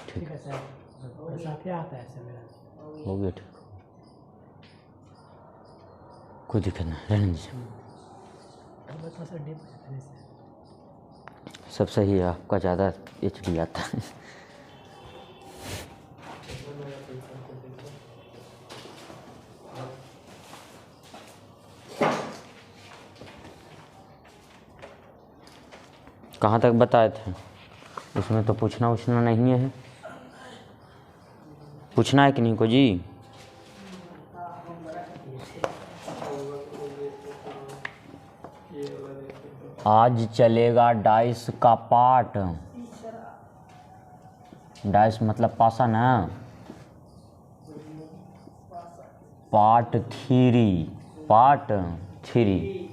ठीक है सर, ऐसा क्या आता है सर मेरा? हो गया, ठीक, कोई दिक्कत नहीं, रहने दीजिए। बस सर डीप से सब सही है, आपका ज़्यादा HD आता है। कहाँ तक बताए थे? इसमें तो पूछना नहीं है, पूछना है कि नहीं को जी? आज चलेगा डाइस का पाठ। डाइस मतलब पासा ना, पार्ट 3, पार्ट 3।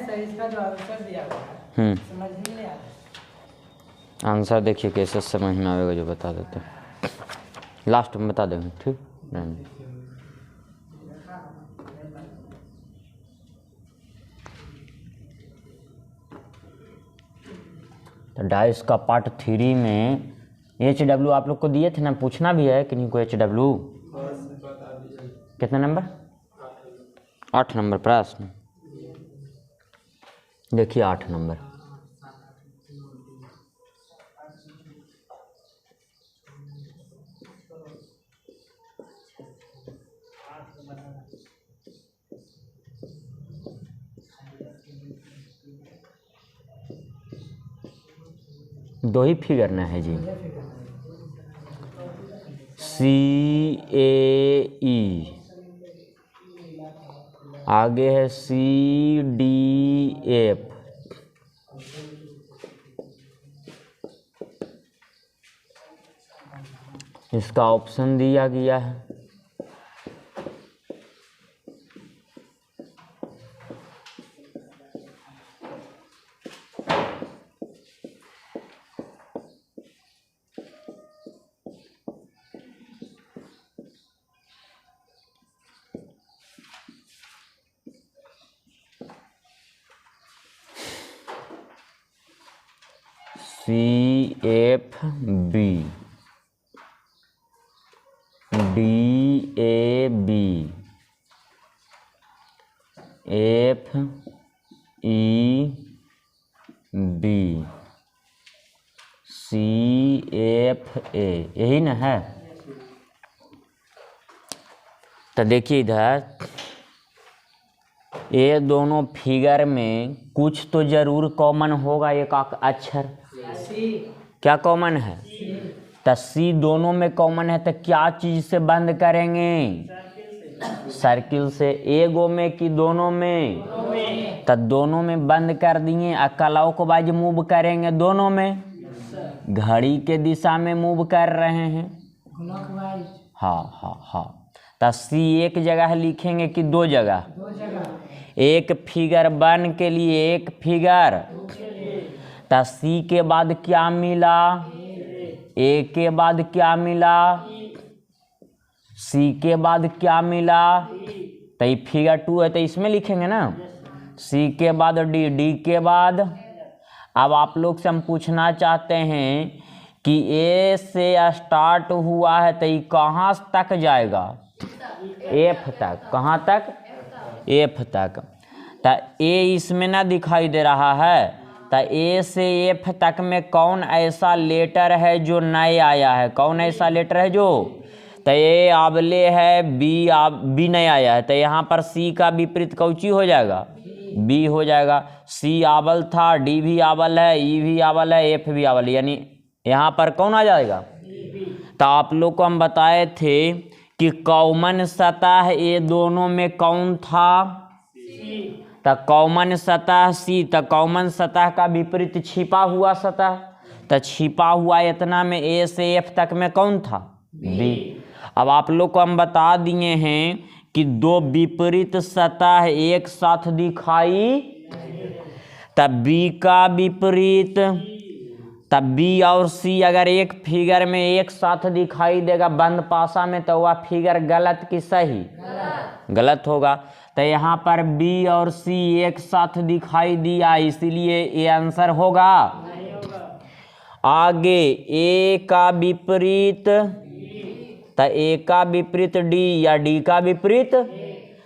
सर इसका जो आंसर दिया हुआ है समझ नहीं आ रहा। आंसर देखिए कैसे समझ में आएगा जो बता देते हैं, लास्ट में बता देंगे, ठीक नहीं? तो डाइस का पार्ट 3 में HW आप लोग को दिए थे ना, पूछना भी है कि नहीं को HW? कितना नंबर? 8 नंबर प्रश्न। देखिए 8 नंबर, दो ही फिगर ना है जी, CAE, आगे है CDF, इसका ऑप्शन दिया गया है। CFB, DAB, FEB, CFA, यही ना है? तो देखिए इधर ये दोनों फिगर में कुछ तो जरूर कॉमन होगा, एक अक्षर। क्या कॉमन है? तो C दोनों में कॉमन है, तो क्या चीज से बंद करेंगे? सर्किल से। एगो में कि दोनों में? तो दोनों में बंद कर दिए। क्लॉकवाइज मूव करेंगे दोनों में, घड़ी के दिशा में मूव कर रहे हैं। हाँ। तो C एक जगह लिखेंगे कि दो जगह? एक फिगर 1 के लिए एक फिगर। तो C के बाद क्या मिला? A के बाद क्या मिला? C के बाद क्या मिला? तो ये फिगर 2 है, तो इसमें लिखेंगे ना। C के बाद D के बाद। अब आप लोग से हम पूछना चाहते हैं कि A से स्टार्ट हुआ है तो ये कहाँ तक जाएगा? F तक। कहाँ तक? F तक। तो A इसमें ना दिखाई दे रहा है, तो A से F तक में कौन ऐसा लेटर है जो नए आया है? कौन ऐसा लेटर है जो? तो A आबले है, B नहीं आया है, तो यहाँ पर C का विपरीत कौची हो जाएगा? B हो जाएगा। C आबल था, D भी आबल है, E भी आबल है, F भी आबल है, यानी यहाँ पर कौन आ जाएगा? तो आप लोग को हम बताए थे कि कॉमन सतह ये दोनों में कौन था? तो कॉमन सतह C। तो कॉमन सतह का विपरीत छिपा हुआ सतह। तो छिपा हुआ इतना में A से F तक में कौन था? B। अब आप लोग को हम बता दिए हैं कि दो विपरीत सतह एक साथ दिखाई, तब B का विपरीत, तब B और C अगर एक फिगर में एक साथ दिखाई देगा बंद पासा में, तो वह फिगर गलत कि सही? गलत होगा। तो यहाँ पर B और C एक साथ दिखाई दिया, इसीलिए ये आंसर होगा आगे ए का विपरीत, तो ए का विपरीत डी या डी का विपरीत।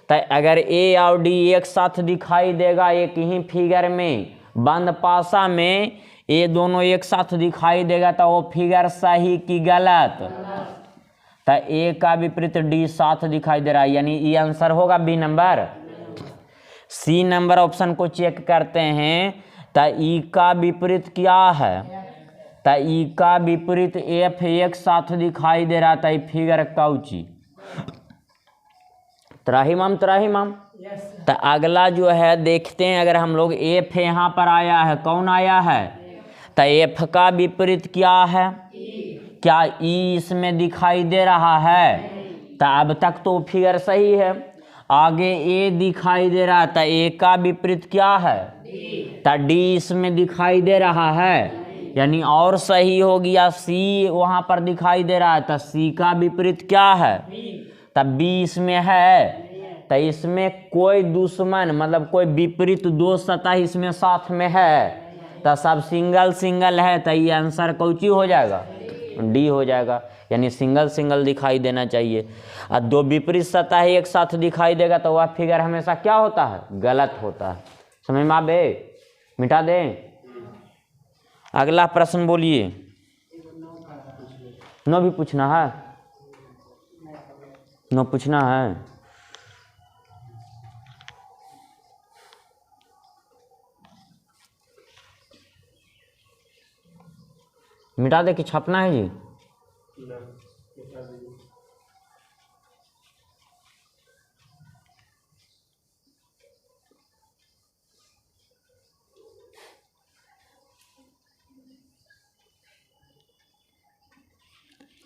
तो अगर ए और डी एक साथ दिखाई देगा एक ही फिगर में, बंद पासा में ये दोनों एक साथ दिखाई देगा, तो वो फिगर सही कि गलत? तो ए का विपरीत डी साथ दिखाई दे रहा है, यानी ये आंसर होगा B number. C number option को चेक करते हैं, तो ई का विपरीत क्या है? तो ई का विपरीत एफ एक साथ दिखाई दे रहा था, ये फिगर कौची? त्राहिमाम त्राहिमाम। तो अगला जो है देखते हैं, अगर हम लोग एफ यहाँ पर आया है, कौन आया है? तो एफ का विपरीत क्या है? क्या ई इसमें दिखाई दे रहा है? तो अब तक तो फिगर सही है। आगे ए दिखाई दे रहा था, ए का विपरीत क्या है? तो डी इसमें दिखाई दे रहा है, यानी और सही हो गया। सी वहाँ पर दिखाई दे रहा है, तो सी का विपरीत क्या है? तब बी इसमें है, तो इसमें कोई दुश्मन मतलब कोई विपरीत दो सतह इसमें साथ में है, तो सब सिंगल सिंगल है, तो ये आंसर कौची हो जाएगा? डी हो जाएगा, यानी सिंगल सिंगल दिखाई देना चाहिए। और दो विपरीत सतह एक साथ दिखाई देगा तो वह फिगर हमेशा क्या होता है? गलत होता है। समझ में आबे? मिटा दें। अगला प्रश्न बोलिए। नो भी पूछना है? नो पूछना है? मिटा दे कि छपना है जी?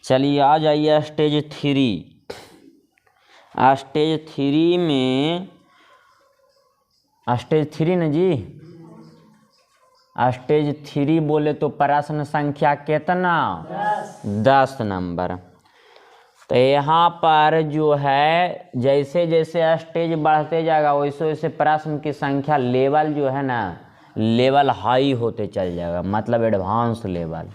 चलिए आ जाइए स्टेज 3। स्टेज 3 में, स्टेज 3 न जी, स्टेज 3 बोले तो प्रश्न संख्या कितना? 10 नंबर। तो यहाँ पर जो है जैसे जैसे स्टेज बढ़ते जाएगा वैसे वैसे प्रश्न की संख्या लेवल जो है ना, लेवल हाई होते चल जाएगा, मतलब एडवांस लेवल।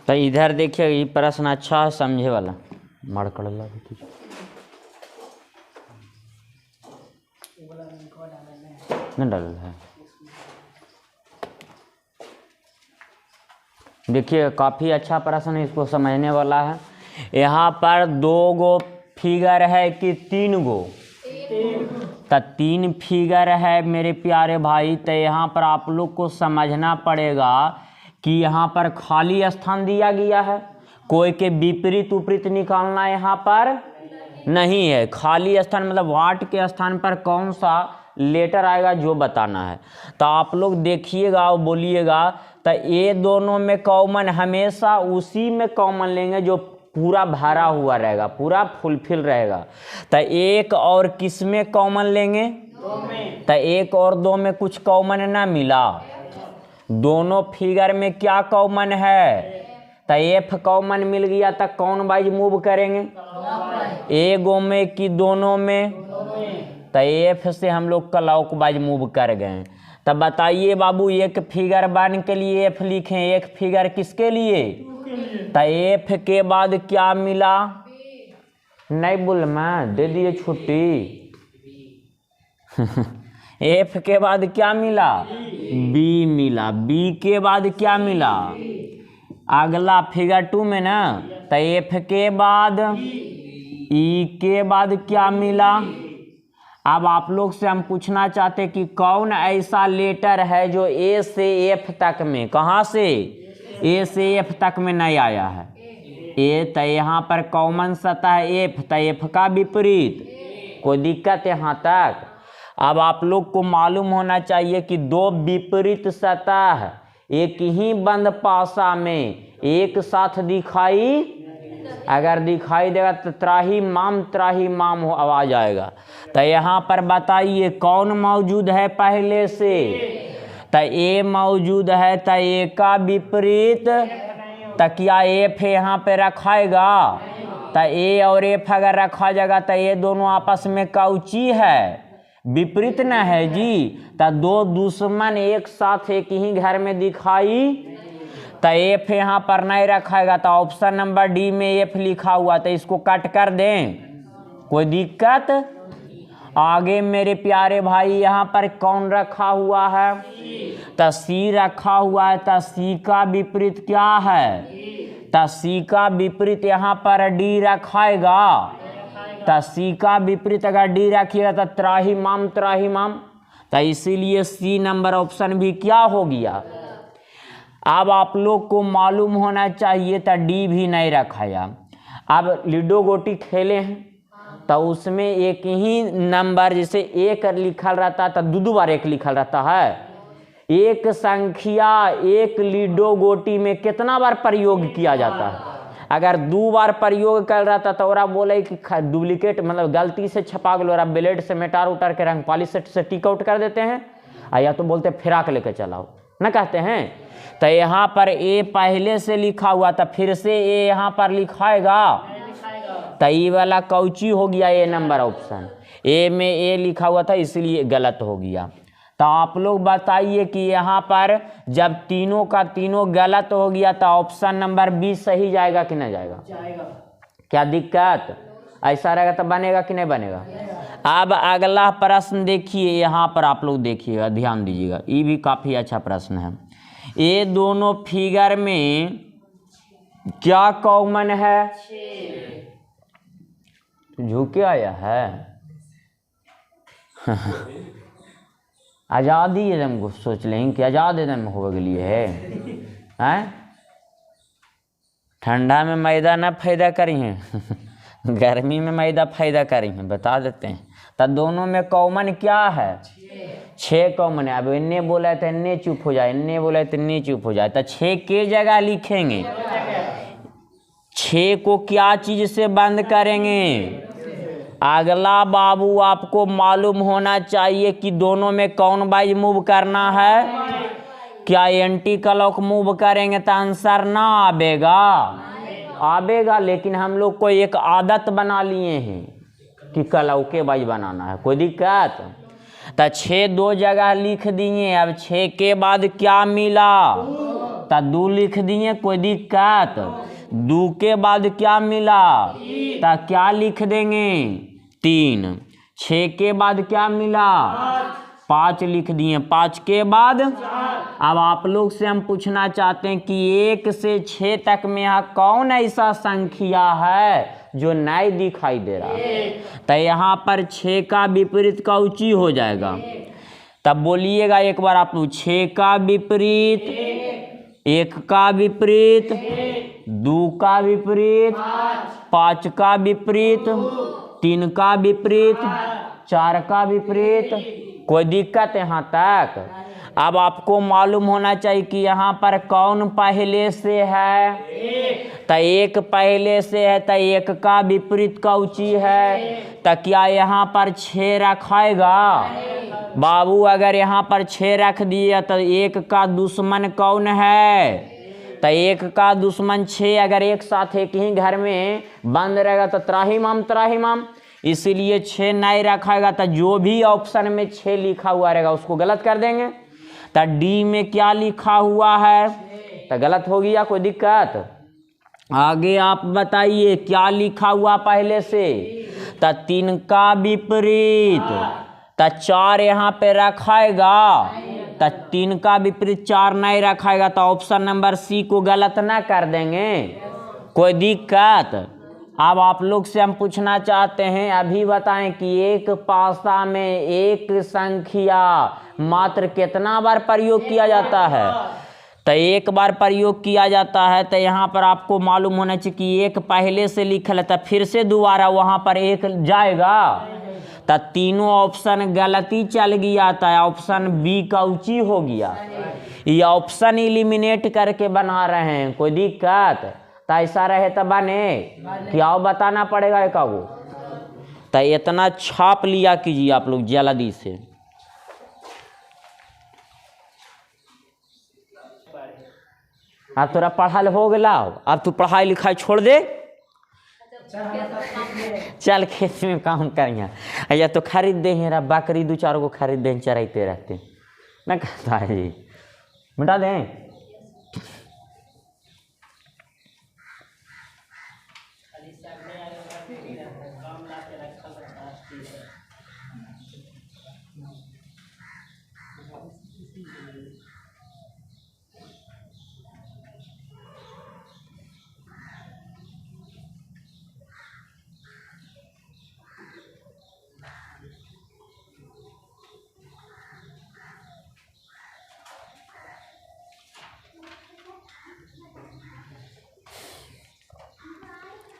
तो इधर देखिए ये प्रश्न अच्छा है समझे वाला। मड़कड़ नहीं डाल है। देखिए काफ़ी अच्छा प्रश्न है, इसको समझने वाला है। यहाँ पर 2 गो फिगर है कि 3 गो? तो 3 फिगर है मेरे प्यारे भाई। तो यहाँ पर आप लोग को समझना पड़ेगा कि यहाँ पर खाली स्थान दिया गया है, कोई के विपरीत उपरीत निकालना यहाँ पर नहीं है। खाली स्थान मतलब वाट के स्थान पर कौन सा लेटर आएगा जो बताना है। तो आप लोग देखिएगा और बोलिएगा तो ये दोनों में कॉमन हमेशा उसी में कॉमन लेंगे जो पूरा भरा हुआ रहेगा, पूरा फुलफिल रहेगा। तो एक और किस में कॉमन लेंगे? तो एक और दो में कुछ कॉमन ना मिला, दोनों फिगर में क्या कॉमन है? तो एफ कॉमन मिल गया तो कौन वाइज मूव करेंगे? एगो में कि दोनों में? तो एफ से हम लोग क्लॉक वाइज मूव कर गए। तब बताइए बाबू, एक फिगर 1 के लिए एफ लिखें, एक फिगर किसके लिए? तो एफ के बाद क्या मिला? नहीं बोल, मैं दे दिए छुट्टी। एफ के बाद क्या मिला? बी मिला। बी के बाद क्या मिला? अगला फिगर 2 में ना, तो एफ के बाद ई के बाद क्या मिला? अब आप लोग से हम पूछना चाहते कि कौन ऐसा लेटर है जो ए से एफ तक में, कहाँ से? ए से एफ तक में नहीं आया है। ए तो यहाँ पर कॉमन सतह एफ, तो एफ का विपरीत, कोई दिक्कत यहाँ तक? अब आप लोग को मालूम होना चाहिए कि दो विपरीत सतह एक ही बंद पासा में एक साथ दिखाई, अगर दिखाई देगा तो त्राही माम हो आवाज आएगा। तो यहाँ पर बताइए कौन मौजूद है पहले से? तो ए मौजूद है, तो ए का विपरीत, तो क्या एफ यहाँ पे रखाएगा? तो ए और एफ अगर रखा जाएगा तो ये दोनों आपस में कौची है? विपरीत न है जी। तो दो दुश्मन एक साथ एक ही घर में दिखाई, तो एफ यहाँ पर नहीं रखाएगा, तो ऑप्शन नंबर डी में एफ लिखा हुआ, तो इसको कट कर दें, कोई दिक्कत? आगे मेरे प्यारे भाई यहाँ पर कौन रखा हुआ है? तो सी रखा हुआ है। तो सी का विपरीत क्या है? तो सी का विपरीत यहाँ पर डी रखाएगा। तो सी का विपरीत अगर डी रखिएगा तो त्राही माम, तो इसीलिए सी नंबर ऑप्शन भी क्या हो गया? अब आप लोग को मालूम होना चाहिए तो डी भी नहीं रखाया। अब लूडो गोटी खेले हैं तो उसमें एक ही नंबर, जैसे एक लिखल रहता है तो दो बार एक लिखल रहता है। एक संख्या एक लूडो गोटी में कितना बार प्रयोग किया जाता है? अगर 2 बार प्रयोग कर रहा था तो ओरा बोले कि डुप्लीकेट, मतलब गलती से छपा गया, ओरा ब्लेड से मेटार उतार के रंग पालिश से टिक आउट कर देते हैं, या तो बोलते फिराक लेके चलाओ ना कहते हैं। तो यहाँ पर ए पहले से लिखा हुआ था, फिर से ए यहाँ पर लिखाएगा, तो ये वाला कौची हो गया? ए नंबर ऑप्शन। ए में ए लिखा हुआ था इसलिए गलत हो गया। तो आप लोग बताइए कि यहाँ पर जब तीनों का तीनों गलत हो गया तो ऑप्शन नंबर बी सही जाएगा कि नहीं जाएगा? क्या दिक्कत? ऐसा रहेगा तो बनेगा कि नहीं बनेगा? अब अगला प्रश्न देखिए, यहाँ पर आप लोग देखिएगा, ध्यान दीजिएगा, ये भी काफ़ी अच्छा प्रश्न है। ये दोनों फिगर में क्या कॉमन है? झुके आया है। आज़ादी एकदम सोच लें कि आज़ाद एकदम हो गई है। ठंडा में मैदा ना फायदा करी हैं, गर्मी में मैदा फायदा करी हैं, बता देते हैं। तो दोनों में कॉमन क्या है? 6 कॉमन है। अब इन्ने बोला है तो इन्ने चुप हो जाए, इन्ने बोला है तो इन्ने चुप हो जाए। तो 6 के जगह लिखेंगे, 6 को क्या चीज़ से बंद करेंगे? अगला बाबू आपको मालूम होना चाहिए कि दोनों में कौन वाइज मूव करना है। क्या एंटी क्लॉक मूव करेंगे तो आंसर ना आवेगा, लेकिन हम लोग को एक आदत बना लिए हैं कि क्लॉक वाइज बनाना है, कोई दिक्कत? तो 6 2 जगह लिख दिए। अब 6 के बाद क्या मिला? तो 2 लिख दिए, कोई दिक्कत? 2 के बाद क्या मिला? तो क्या लिख देंगे? 3। 6 के बाद क्या मिला? 5 लिख दिए। 5 के बाद अब आप लोग से हम पूछना चाहते हैं कि 1 से 6 तक में यहाँ कौन ऐसा संख्या है जो नहीं दिखाई दे रहा? तो यहाँ पर 6 का विपरीत कौची हो जाएगा? तब बोलिएगा एक बार आप लोग, 6 का विपरीत, 1 का विपरीत, 2 का विपरीत, 5 का विपरीत, 3 का विपरीत, 4 का विपरीत। कोई दिक्कत यहाँ तक? अब आपको मालूम होना चाहिए कि यहाँ पर कौन पहले से है। तो एक पहले से है, तो एक का विपरीत कौची है। तो क्या यहाँ पर 6 रखाएगा? बाबू अगर यहाँ पर 6 रख दिया तो एक का दुश्मन कौन है? तो एक का दुश्मन 6 अगर एक साथ एक ही घर में बंद रहेगा तो त्राहिमाम त्राहिमाम, इसीलिए 6 नहीं रखाएगा। तो जो भी ऑप्शन में 6 लिखा हुआ रहेगा उसको गलत कर देंगे। तो डी में क्या लिखा हुआ है? तो गलत हो गया, कोई दिक्कत? आगे आप बताइए क्या लिखा हुआ पहले से? तो 3 का विपरीत, तो 4 यहाँ पे रखाएगा। तो 3 का विपरीत 4 नहीं रखाएगा, तो ऑप्शन नंबर सी को गलत ना कर देंगे, कोई दिक्कत? अब आप लोग से हम पूछना चाहते हैं, अभी बताएं कि एक पासा में एक संख्या मात्र कितना बार प्रयोग किया जाता है? तो एक बार प्रयोग किया जाता है। तो यहाँ पर आपको मालूम होना चाहिए कि एक पहले से लिखल है, तो फिर से दोबारा वहाँ पर एक जाएगा। तो तीनों ऑप्शन गलती चल गया, तो ऑप्शन बी कौची हो गया? ये ऑप्शन इलिमिनेट करके बना रहे हैं, कोई दिक्कत? तो ऐसा रहे तो बने क्या बताना पड़ेगा एक को? तो इतना छाप लिया कीजिए आप लोग जल्दी से। अब तोरा पढ़ाई हो गया, अब तू पढ़ाई लिखाई छोड़ दे, चल खेत में काम करिए। या तो खरीद दे हेरा बकरी 2-4 को खरीद दे, चराते रहते ना, कहता है जी मिटा दें।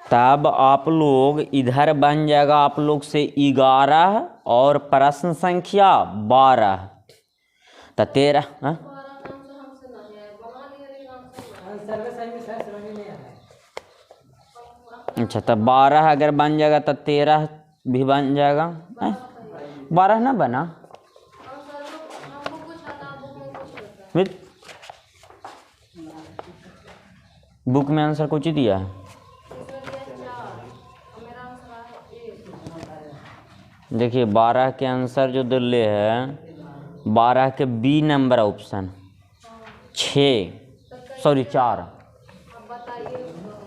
तब आप लोग इधर बन जाएगा आप लोग से 11 और प्रश्न संख्या 12। तो 13 अच्छा, तो 12 अगर बन जाएगा तो 13 भी बन जाएगा। 12 ना बना, बुक में आंसर कुछ ही दिया है। देखिए 12 के आंसर जो दिले है, 12 के बी नंबर ऑप्शन 4।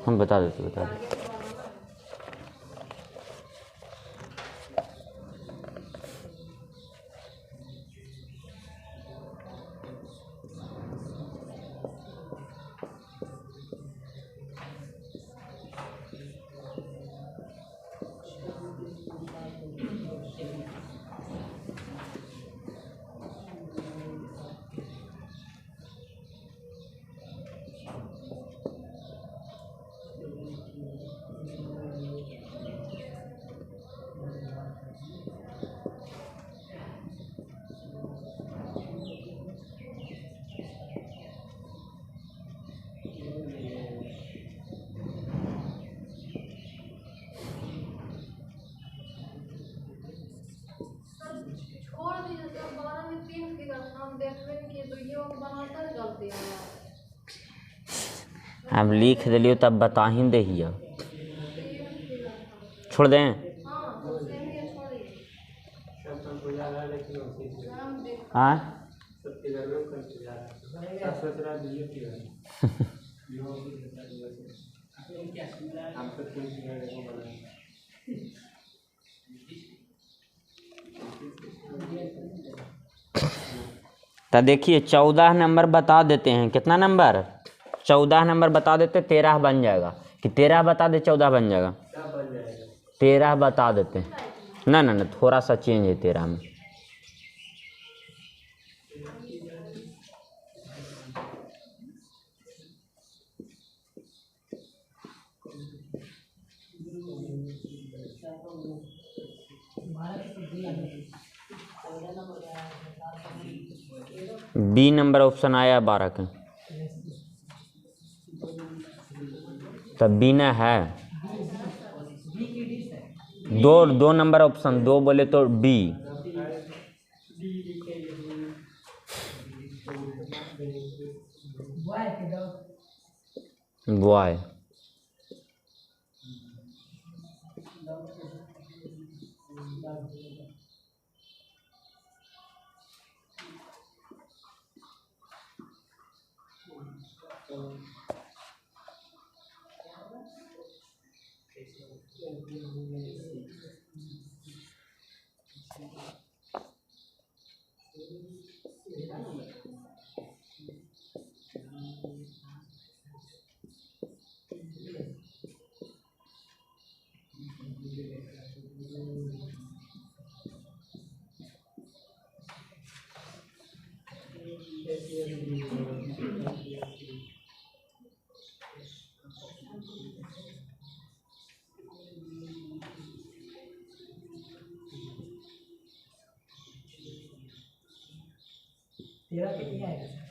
हम बता देते। अब लिख दिलियो तब बता ही दहिए, छोड़ दें। हाँ तो देखिए 14 नंबर बता देते हैं। कितना नंबर? 14 नंबर बता देते, 13 बन जाएगा कि 13 बता दे 14 बन जाएगा? 13 बता देते हैं। ना थोड़ा सा चेंज है 13 में। बी नंबर ऑप्शन आया 12 के, तब बी ना है। दो नंबर ऑप्शन, दो बोले तो डी। बॉय। तेरा कितनी आएगा सर?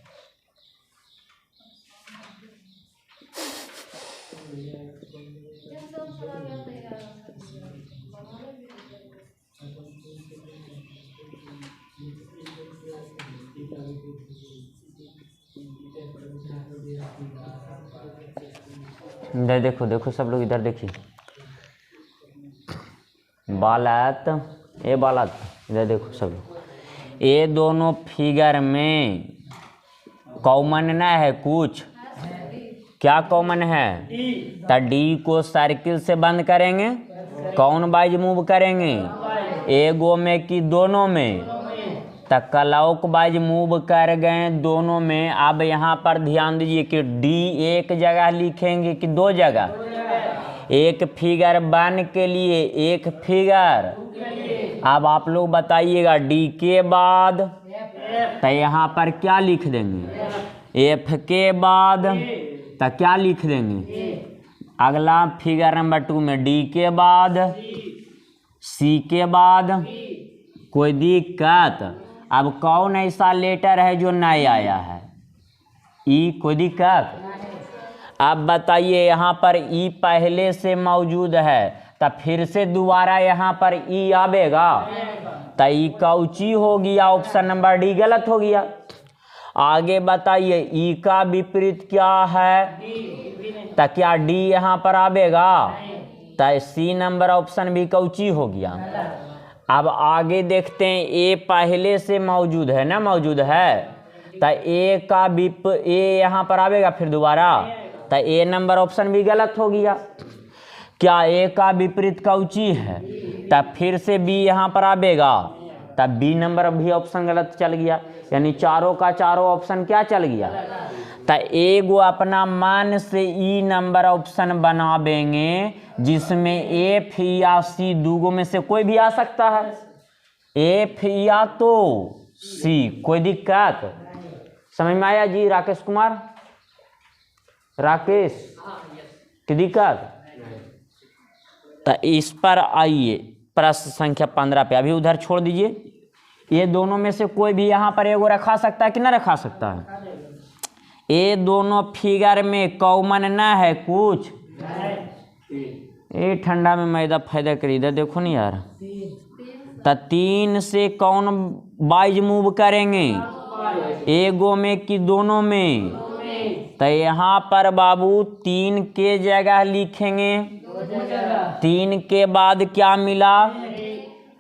इधर देखो, देखो सब लोग इधर देखिए। बालत, ये बालत, इधर देखो सब लोग। ये दोनों फिगर में कॉमन ना है कुछ? क्या कॉमन है? तो डी को सर्किल से बंद करेंगे, कौन वाइज मूव करेंगे? एगो में कि दोनों में? तो क्लॉक वाइज मूव कर गए दोनों में। अब यहाँ पर ध्यान दीजिए कि डी एक जगह लिखेंगे कि दो जगह? एक फिगर 1 के लिए, एक फिगर। अब आप लोग बताइएगा डी के बाद तो यहाँ पर क्या लिख देंगे? एफ के बाद तो क्या लिख देंगे? अगला फिगर नंबर 2 में डी के बाद, सी के बाद, कोई दिक्कत? अब कौन ऐसा लेटर है जो नहीं आया है? ई, कोई दिक्कत? अब बताइए यहाँ पर ई पहले से मौजूद है तो फिर से दोबारा यहाँ पर ई आवेगा तो ई कौची हो गया? ऑप्शन नंबर डी गलत हो गया। आगे बताइए ई का विपरीत क्या है? तो क्या डी यहाँ पर आवेगा? तो सी नंबर ऑप्शन भी कौची हो गया। अब आगे देखते हैं, ए पहले से मौजूद है ना, मौजूद है तो ए का ए यहाँ पर आवेगा फिर दोबारा तो ए नंबर ऑप्शन भी गलत हो गया। क्या ए का विपरीत कौची है? तो फिर से बी यहाँ पर आवेगा तब बी नंबर भी ऑप्शन गलत चल गया। यानी चारों का चारों ऑप्शन क्या चल गया? तो एगो अपना मान से ई नंबर ऑप्शन बनावेंगे जिसमें एफ या सी दूगो में से कोई भी आ सकता है, एफ या तो सी। कोई दिक्कत? समझ में आया जी? राकेश कुमार, राकेश की दिक्कत? तो इस पर आइए प्रश्न संख्या 15 पे। अभी उधर छोड़ दीजिए। ये दोनों में से कोई भी यहाँ पर एगो रखा सकता है कि ना रखा सकता है? ये दोनों फिगर में कॉमन ना है कुछ? ये ठंडा में मैदा फायदा करी। इधर देखो नहीं यार। तो 3 से कौन वाइज मूव करेंगे? एगो में कि दोनों में? तो यहाँ पर बाबू 3 के जगह लिखेंगे। 3 के बाद क्या मिला?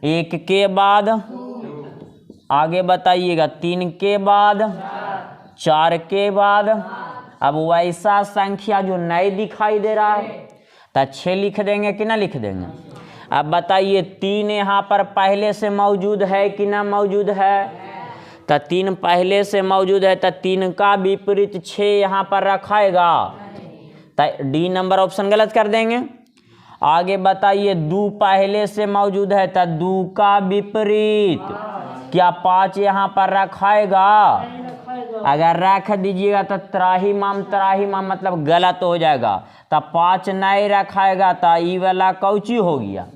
1 के बाद, आगे बताइएगा 3 के बाद, 4 के बाद। अब वैसा संख्या जो नहीं दिखाई दे रहा है तो 6 लिख देंगे कि ना लिख देंगे? अब बताइए 3 यहाँ पर पहले से मौजूद है कि ना मौजूद है? तो 3 पहले से मौजूद है तो 3 का विपरीत 6 यहाँ पर रखाएगा तो डी नंबर ऑप्शन गलत कर देंगे। आगे बताइए 2 पहले से मौजूद है तो 2 का विपरीत क्या 5 यहाँ पर रखाएगा? अगर रख दीजिएगा तो त्राहीमाम मतलब गलत हो जाएगा। तो 5 नहीं रखाएगा तो ई वाला कौची हो गया?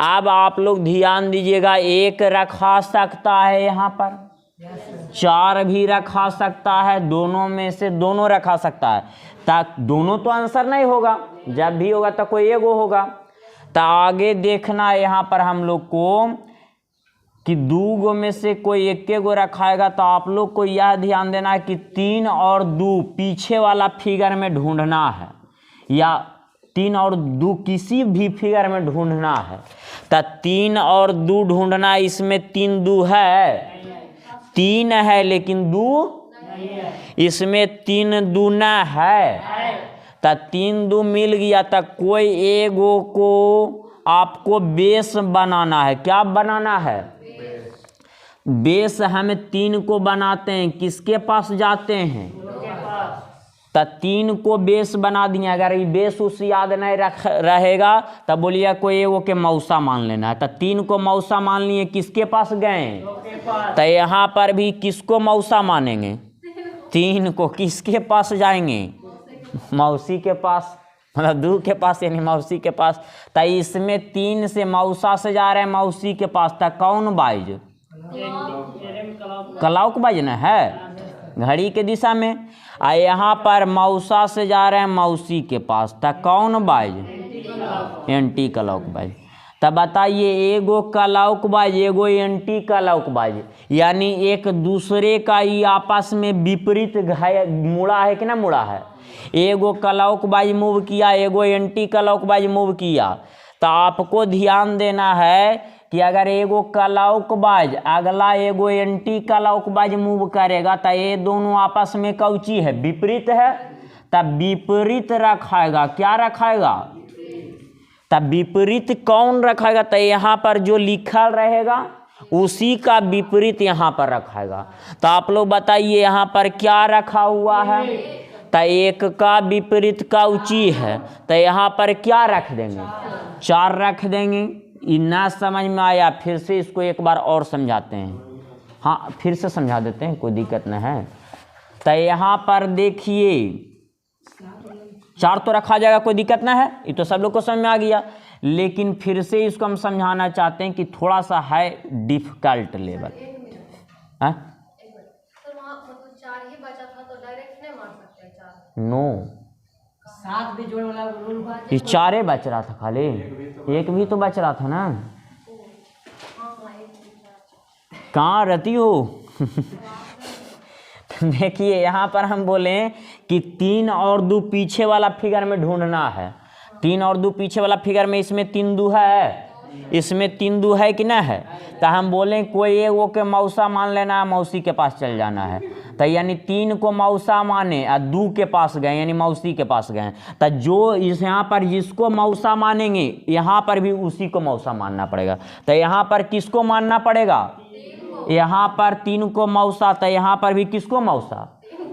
अब आप लोग ध्यान दीजिएगा, 1 रखा सकता है यहाँ पर, 4 भी रखा सकता है, दोनों में से दोनों रखा सकता है। तक दोनों तो आंसर नहीं होगा, जब भी होगा तो कोई एगो होगा। तो आगे देखना है यहाँ पर हम लोग को कि 2 गो में से कोई एक गो रखाएगा। तो आप लोग को यह ध्यान देना है कि 3 और 2 पीछे वाला फिगर में ढूंढना है, या 3 और 2 किसी भी फिगर में ढूंढना है। तो 3 और 2 ढूंढना, इसमें 3 2 है, 3 है लेकिन 2 इसमें 3 2 न है। तो 3 2 मिल गया। तो कोई एगो को आपको बेस बनाना है। क्या बनाना है? बेस हम 3 को बनाते हैं, किसके पास जाते हैं? तो 3 को बेस बना दिए। अगर ये बेस उस याद नहीं रहेगा तब बोलिए कोई एगो के मौसा मान लेना है। तो 3 को मौसा मान लिए, किसके पास गए? तो यहाँ पर भी किसको मौसा मानेंगे? 3 को। किसके पास जाएंगे? मौसी के पास, मतलब 2 के पास यानी मौसी के पास। तो इसमें 3 से मौसा से जा रहे हैं मौसी के पास। तो कौन बाइज? क्लॉक बाइज ना है, घड़ी के दिशा में। आ यहाँ पर मौसा से जा रहे हैं मौसी के पास। तो कौन बाइज? Anti clock buys. तब बताइए, एगो क्लॉक बाइज एगो एंटी क्लॉक बाइज, यानी एक दूसरे का ही आपस में विपरीत मुड़ा है कि ना मुड़ा है। एगो क्लॉक वाइज मूव किया, एगो एंटी क्लॉक वाइज मूव किया। तो आपको ध्यान देना है कि अगर एगो क्लॉक वाइज अगला एगो एंटी क्लॉक वाइज मूव करेगा तो ये दोनों आपस में कौची है? विपरीत है। तब विपरीत रखाएगा। क्या रखाएगा? तब विपरीत कौन रखाएगा? तो यहाँ पर जो लिखा रहेगा उसी का विपरीत यहाँ पर रखाएगा। तो आप लोग बताइए यहाँ पर क्या रखा हुआ है? तो 1 का विपरीत कौची है? तो यहाँ पर क्या रख देंगे? 4 रख देंगे। ये ना समझ में आया, फिर से इसको एक बार और समझाते हैं। हाँ, फिर से समझा देते हैं, कोई दिक्कत नहीं है। तो यहाँ पर देखिए 4 तो रखा जाएगा, कोई दिक्कत ना है, ये तो सब लोग को समझ में आ गया। लेकिन फिर से इसको हम समझाना चाहते हैं कि थोड़ा सा है डिफिकल्ट लेवल। नो, 7 भी जोड़ वाला रूल। ये 4 बच रहा था, खाली 1 भी तो बच रहा था ना। कहाँ रहती हो? देखिए यहाँ पर हम बोले कि 3 और 2 पीछे वाला फिगर में ढूंढना है। 3 और 2 पीछे वाला फिगर में, इसमें 3 2 है, इसमें 3 2 है कि ना है। तो हम बोले कोई एगो के मौसा मान लेना है, मौसी के पास चल जाना है। तो यानी 3 को मौसा माने और 2 के पास गए यानी मौसी के पास गए। तो जो इस यहाँ पर जिसको मौसा मानेंगे यहाँ पर भी उसी को मौसा मानना पड़ेगा। तो यहाँ पर किसको मानना पड़ेगा? यहाँ पर 3 को मौसा, तो यहाँ पर भी किसको मौसा?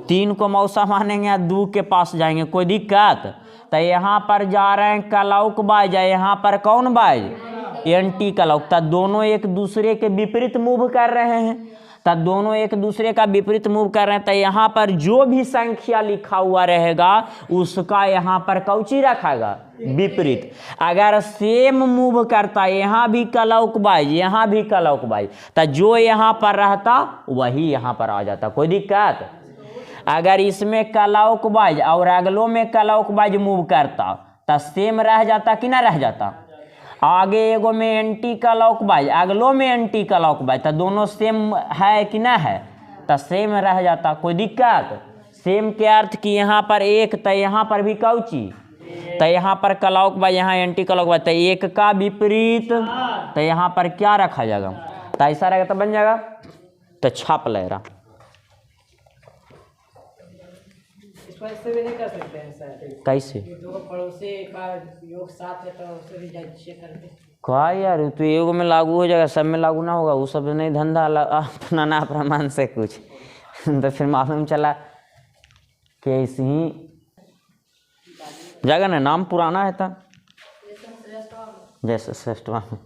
3 को मौसा मानेंगे और 2 के पास जाएंगे, कोई दिक्कत? तो यहाँ पर जा रहे हैं क्लॉक वाइज, यहाँ पर कौन वाइज? Anti clock. तो दोनों एक दूसरे के विपरीत मूव कर रहे हैं। तो दोनों एक दूसरे का विपरीत मूव कर रहे हैं। तो यहाँ पर जो भी संख्या लिखा हुआ रहेगा उसका यहाँ पर कौची रखाएगा? विपरीत। अगर सेम मूव करता, यहाँ भी क्लॉक वाइज यहाँ भी क्लॉक वाइज, तो जो यहाँ पर रहता वही यहाँ पर आ जाता, कोई दिक्कत? अगर इसमें क्लॉक वाइज और अगलों में क्लॉक वाइज मूव करता तो सेम रह जाता कि ना रह जाता? आगे एगो में एंटी क्लॉक वाइज अगलों में एंटी क्लॉक वाइज, तो दोनों सेम है कि ना है? तो सेम रह जाता, कोई दिक्कत? सेम के अर्थ कि यहाँ पर 1 तो यहाँ पर भी कौची? तो यहाँ पर क्लॉक वाइज यहाँ एंटी क्लॉक वाइज, तो 1 का विपरीत। तो यहाँ पर क्या रखा जाएगा? तो ऐसा रहेगा तो बन जाएगा। तो छाप ले रहा, इसको भी नहीं कर सकते हैं सर? कैसे? दो पड़ोसी का योग साथ है तो उससे भी चेक करके। क्या यार, तो एगो में लागू हो जाएगा, सब में लागू ना होगा, वो सब नहीं धंधा अपना ना प्रमाण से कुछ। तो फिर मालूम चला कि ऐसे ही जगह ना नाम पुराना है था जैसे श्रेष्ठवा में।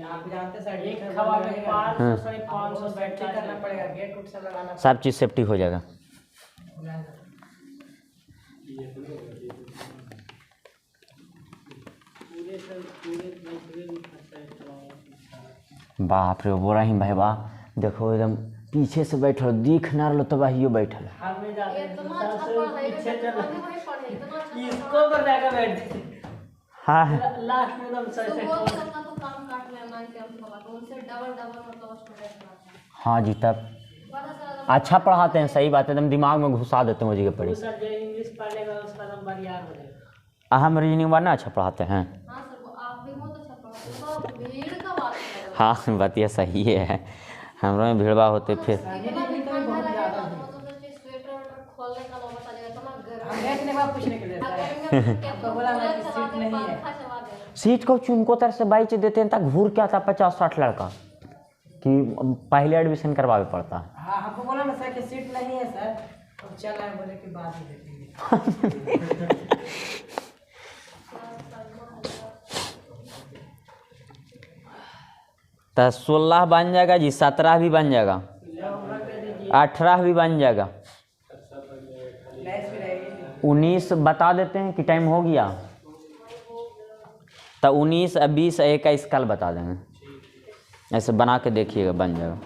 आप जानते सर, एक हवा में 500 बैटरी करना पड़ेगा, गेट उट सब लगाना, सब चीज़ सेफ्टी हो जाएगा। बाप रे, बोरा ही भाई वाह। देखो एकदम पीछे से बैठल दिख ना रहो तब वही बैठल। हमें जाते इतना अच्छा पढ़ाई पीछे चल वही पढ़े इतना अच्छा इसको पर जाकर बैठ हाँ लास्ट में एकदम सही से सुबह से अपना तो काम काट लेना कैंप वाला तो उनसे डबल मतलब स्टूडेंट आते हैं हाँ जी, तब बड़ा सारा अच्छा पढ़ाते हैं, सही बात है, एकदम दिमाग में घुसा देते हैं वो जी के पढ़ी। दूसरा जो इंग्लिश पढ़ लेगा उसका नंबर याद हो जाएगा। हम रीजनिंग वाला अच्छा पढ़ाते हैं। हाँ सर वो आप भी बहुत अच्छा पढ़ाते हो तो भीड़ का बात है हाँ बात यह सही है, हम लोग में भीड़भाड़ होते फिर। इतना भी ठंडा रहेगा तो मतलब कि स्वेटर खोलने का लोग बता देगा इतना गर्म हम बैठने का पूछने के लिए आपको बोला ना कि सीट नहीं है। सीट को चुनको तरह से बाई देते हैं तक घूर क्या था 50-60 लड़का कि पहले एडमिशन करवावे पड़ता है। हाँ हमको बोला ना सर कि सीट नहीं है सर, अब चल आए बोले कि बाद में देखेंगे। तो 16 बन जाएगा जी, 17 भी बन जाएगा, 18 भी बन जाएगा, 19 बता देते हैं कि टाइम हो गया तो 19, 20, 21 कल बता देंगे। ऐसे बना के देखिएगा बन जाएगा।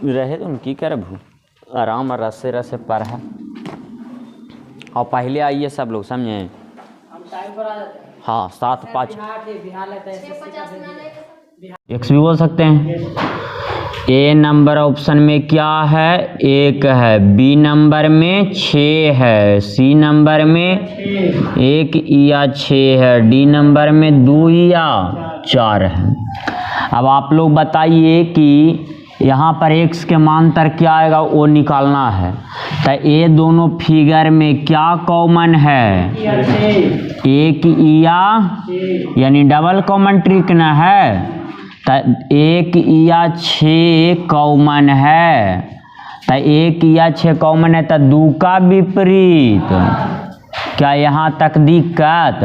रहे तो उनकी करे भू आराम और रसे रसे पर है। और पहले आइए सब लोग, समझे? हम टाइम पर आ जाते हैं। हाँ 7-5 बिहार लेते हैं 650 में आने के एक्स भी बोल सकते हैं। ए नंबर ऑप्शन में क्या है? 1 है, बी नंबर में 6 है, सी नंबर में 1 या 6 है, डी नंबर में 2 या 4 है। अब आप लोग बताइए कि यहाँ पर x के मान तर क्या आएगा वो निकालना है। तो ये दोनों फिगर में क्या कॉमन है? 1 या यानी डबल कॉमन ट्रिक ना है। तो 1 या 6 कॉमन है, तो 1 या 6 कॉमन है तो 2 का विपरीत। क्या यहाँ तक दिक्कत?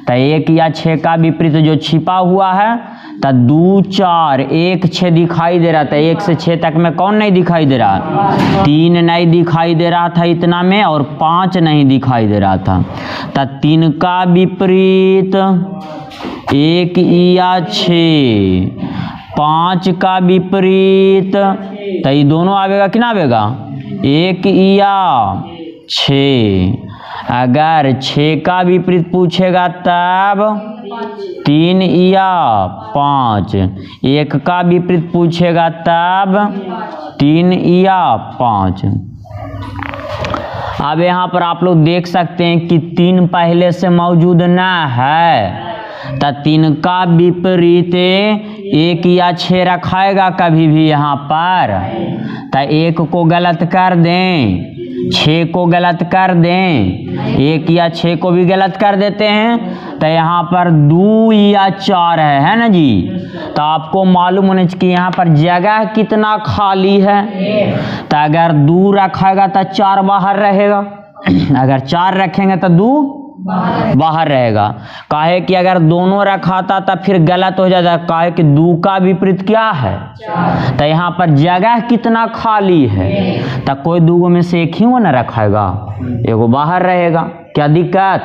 तो 1 या 6 का विपरीत जो छिपा हुआ है तो 2, 4, 1, 6 दिखाई दे रहा था। 1 से 6 तक में कौन नहीं दिखाई दे रहा? 3 नहीं दिखाई दे रहा था इतना में, और 5 नहीं दिखाई दे रहा था। तो 3 का विपरीत 1 या 6, 5 का विपरीत, तो ये दोनों आवेगा कि ना आवेगा? 1 या 6। अगर 6 का विपरीत पूछेगा तब 3 या 5, 1 का विपरीत पूछेगा तब 3 या 5। अब यहाँ पर आप लोग देख सकते हैं कि 3 पहले से मौजूद ना है, तो 3 का विपरीत 1 या 6 रखाएगा कभी भी यहाँ पर। तो 1 को गलत कर दें, 6 को गलत कर दें, 1 या 6 को भी गलत कर देते हैं, तो यहाँ पर 2 या 4 है ना जी। तो आपको मालूम होना चाहिए कि यहाँ पर जगह कितना खाली है। तो अगर 2 रखेगा तो 4 बाहर रहेगा, अगर 4 रखेंगे तो 2 बाहर रहेगा। काहे कि अगर दोनों रखाता तो फिर गलत हो जाता। काहे कि 2 का विपरीत क्या है? तो यहाँ पर जगह कितना खाली है, तो कोई 2 में से एक ही वो ना रखेगा, एगो बाहर रहेगा। क्या दिक्कत?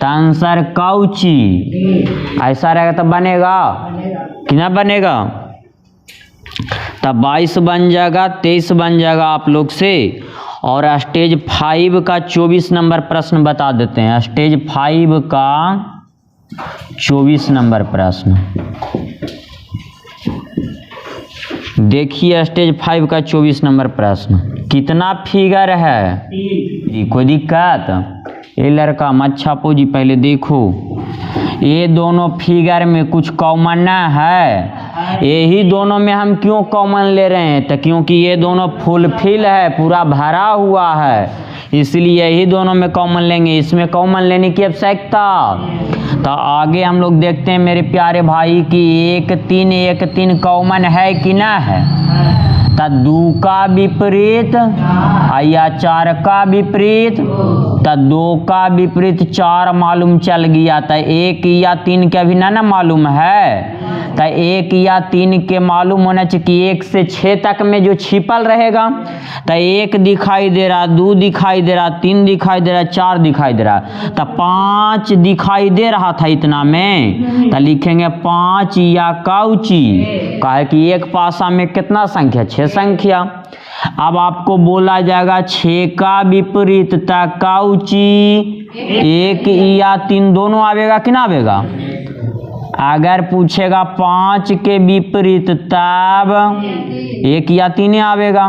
तो आंसर कौची ऐसा रहेगा तो बनेगा कि ना बनेगा? तब 22 बन जाएगा, 23 बन जाएगा आप लोग से। और स्टेज 5 का 24 नंबर प्रश्न बता देते हैं। स्टेज 5 का 24 नंबर प्रश्न देखिए। स्टेज 5 का 24 नंबर प्रश्न कितना फिगर है जी? कोई दिक्कत? ये लड़का मच्छा पोजी पहले देखो, ये दोनों फिगर में कुछ कॉमन ना है। यही दोनों में हम क्यों कॉमन ले रहे हैं? तो क्योंकि ये दोनों फुलफिल है, पूरा भरा हुआ है, इसलिए यही दोनों में कॉमन लेंगे, इसमें कॉमन लेने की आवश्यकता। तो आगे हम लोग देखते हैं मेरे प्यारे भाई कि 1 3 कॉमन है कि ना है? तो 2 का विपरीत या 4 का विपरीत, तो 2 का विपरीत 4 मालूम चल गया। तो 1 या 3 के अभी ना मालूम है, तो 1 या 3 के मालूम होना चाहिए कि 1 से 6 तक में जो छिपल रहेगा। तो 1 दिखाई दे रहा, 2 दिखाई दे रहा, 3 दिखाई दे रहा, 4 दिखाई दे रहा, तो 5 दिखाई दे रहा था इतना में, तो लिखेंगे 5 या काउची। कहे कि एक पासा में कितना संख्या, 6 संख्या। अब आपको बोला जाएगा 6 का विपरीत काउची, 1 या 3 दोनों आवेगा कि ना आवेगा। अगर पूछेगा 5 के विपरीत तब 1 या 3 आवेगा।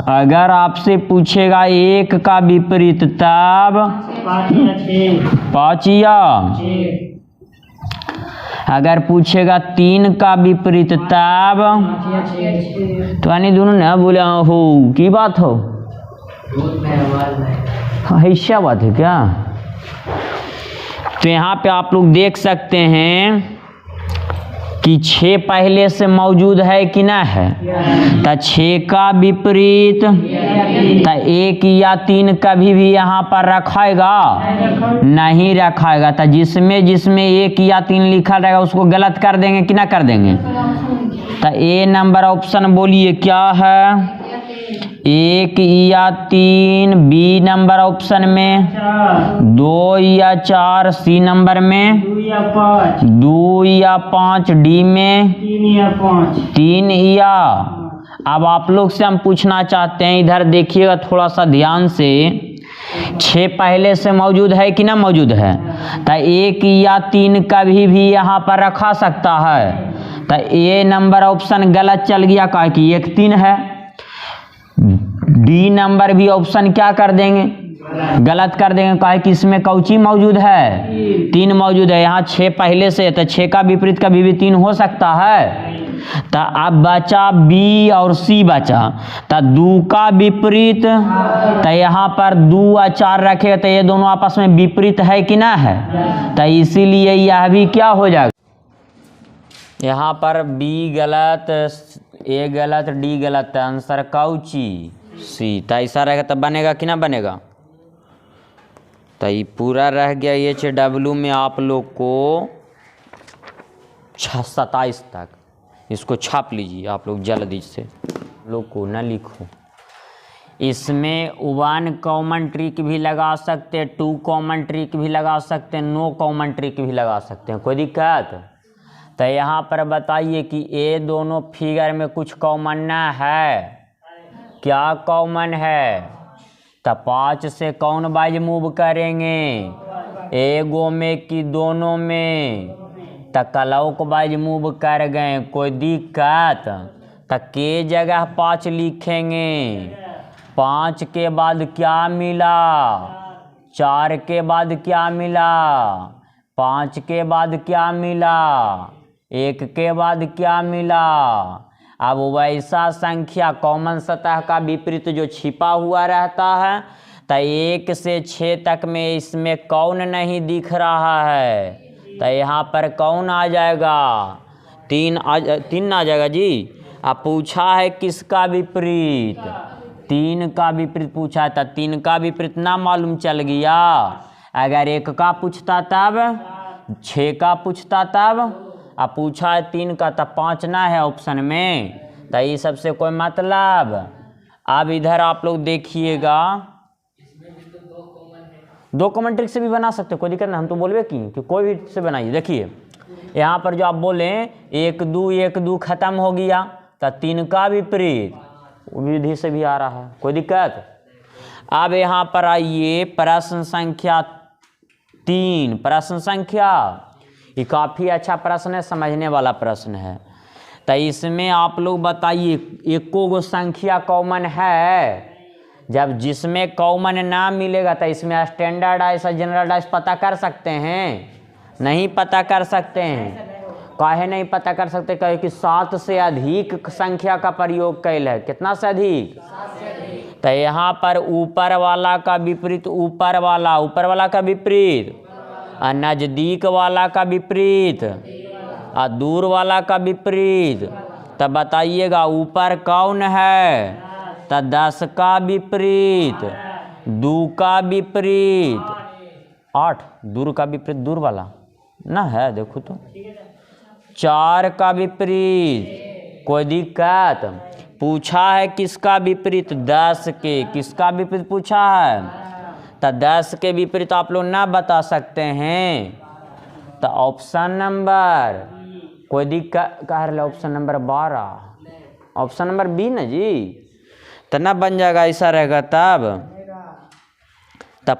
अगर आपसे पूछेगा 1 का विपरीत तब 5 या, अगर पूछेगा 3 का विपरीत तब, तो यानी दोनों ना बोले हो की बात हो, ऐसा बात है क्या। तो यहाँ पे आप लोग देख सकते हैं कि 6 पहले से मौजूद है कि ना है, तो 6 का विपरीत, तो 1 या 3 कभी भी यहाँ पर रखाएगा नहीं रखाएगा। तो जिसमें 1 या 3 लिखा रहेगा उसको गलत कर देंगे कि ना कर देंगे। तो ए नंबर ऑप्शन बोलिए क्या है, 1 या 3 बी नंबर ऑप्शन में, 2 या 4 सी नंबर में, 2 या 5 डी में, 3 या। अब आप लोग से हम पूछना चाहते हैं, इधर देखिएगा थोड़ा सा ध्यान से, 6 पहले से मौजूद है कि ना मौजूद है, तो 1 या 3 कभी भी यहाँ पर रखा सकता है। तो ए नंबर ऑप्शन गलत चल गया, कहा कि 1 3 है। डी नंबर भी ऑप्शन क्या कर देंगे, गलत कर देंगे, कहा कि इसमें कौची मौजूद है, 3 मौजूद है। यहाँ 6 पहले से, तो 6 का विपरीत कभी भी 3 हो सकता है। तो अब बचा बी और सी बचा, तो 2 का विपरीत, तो यहाँ पर 2 और 4 रखेगा, तो ये दोनों आपस में विपरीत है कि ना है, तो इसीलिए यह भी क्या हो जाएगा, यहाँ पर बी गलत, ए गलत, डी गलत, आंसर कौची सी। तो ऐसा रहेगा तब बनेगा कि ना बनेगा। तो ये पूरा रह गया HW में आप लोग को 27 तक, इसको छाप लीजिए आप लोग जल्दी से, लोग को ना लिखो। इसमें 1 कॉमन ट्रिक भी लगा सकते हैं, 2 कॉमन ट्रिक भी लगा सकते हैं, नो कॉमन ट्रिक भी लगा सकते हैं, कोई दिक्कत। तो यहाँ पर बताइए कि ये दोनों फिगर में कुछ कॉमन ना है, क्या कॉमन है। तो 5 से कौन बाइज मूव करेंगे, एगो में कि दोनों में, तो क्लॉक वाइज मूव कर गए, कोई दिक्कत। तो के जगह 5 लिखेंगे, 5 के बाद क्या मिला, 4 के बाद क्या मिला, 5 के बाद क्या मिला, 1 के बाद क्या मिला। अब वैसा संख्या कॉमन सतह का विपरीत जो छिपा हुआ रहता है, तो 1 से 6 तक में इसमें कौन नहीं दिख रहा है, तो यहाँ पर कौन आ जाएगा, 3 आ जाएगा जी। अब पूछा है किसका विपरीत, 3 का विपरीत पूछा था, 3 का विपरीत ना मालूम चल गया। अगर 1 का पूछता तब, 6 का पूछता तब, अब पूछा है 3 का, तब 5 ना है ऑप्शन में, तो ये सबसे कोई मतलब। अब इधर आप लोग देखिएगा, 2 कॉमन ट्रिक से भी बना सकते, कोई दिक्कत नहीं, हम तो बोलबे कि कोई भी से बनाइए। देखिए यहाँ पर जो आप बोले 1 2 खत्म हो गया, तो 3 का विपरीत विधि से भी आ रहा है, कोई दिक्कत। अब यहाँ पर आइए प्रश्न संख्या 3, प्रश्न संख्या, ये काफ़ी अच्छा प्रश्न है, समझने वाला प्रश्न है। तो इसमें आप लोग बताइए, एको गो संख्या कॉमन है, जब जिसमें कॉमन ना मिलेगा तो इसमें स्टैंडर्डाइज और जनरलाइज पता कर सकते हैं, नहीं पता कर सकते हैं। काहे नहीं पता कर सकते, कहे कि 7 से अधिक संख्या का प्रयोग कैल है, कितना से अधिक, तो यहाँ पर ऊपर वाला का विपरीत ऊपर वाला का विपरीत, और नज़दीक वाला का विपरीत, और दूर वाला का विपरीत। तब बताइएगा ऊपर कौन है, तो 10 का विपरीत 2 का विपरीत 8, दूर का विपरीत दूर वाला ना है, देखो तो 4 का विपरीत। कोई दिक्कत? पूछा है किसका विपरीत? 10 के। किसका विपरीत पूछा है? तो 10 के विपरीत आप लोग ना बता सकते हैं, तो ऑप्शन नंबर कोई दिक्कत कह रहे, option number 12, option number B ना जी, तो ना बन जाएगा, ऐसा रहेगा तब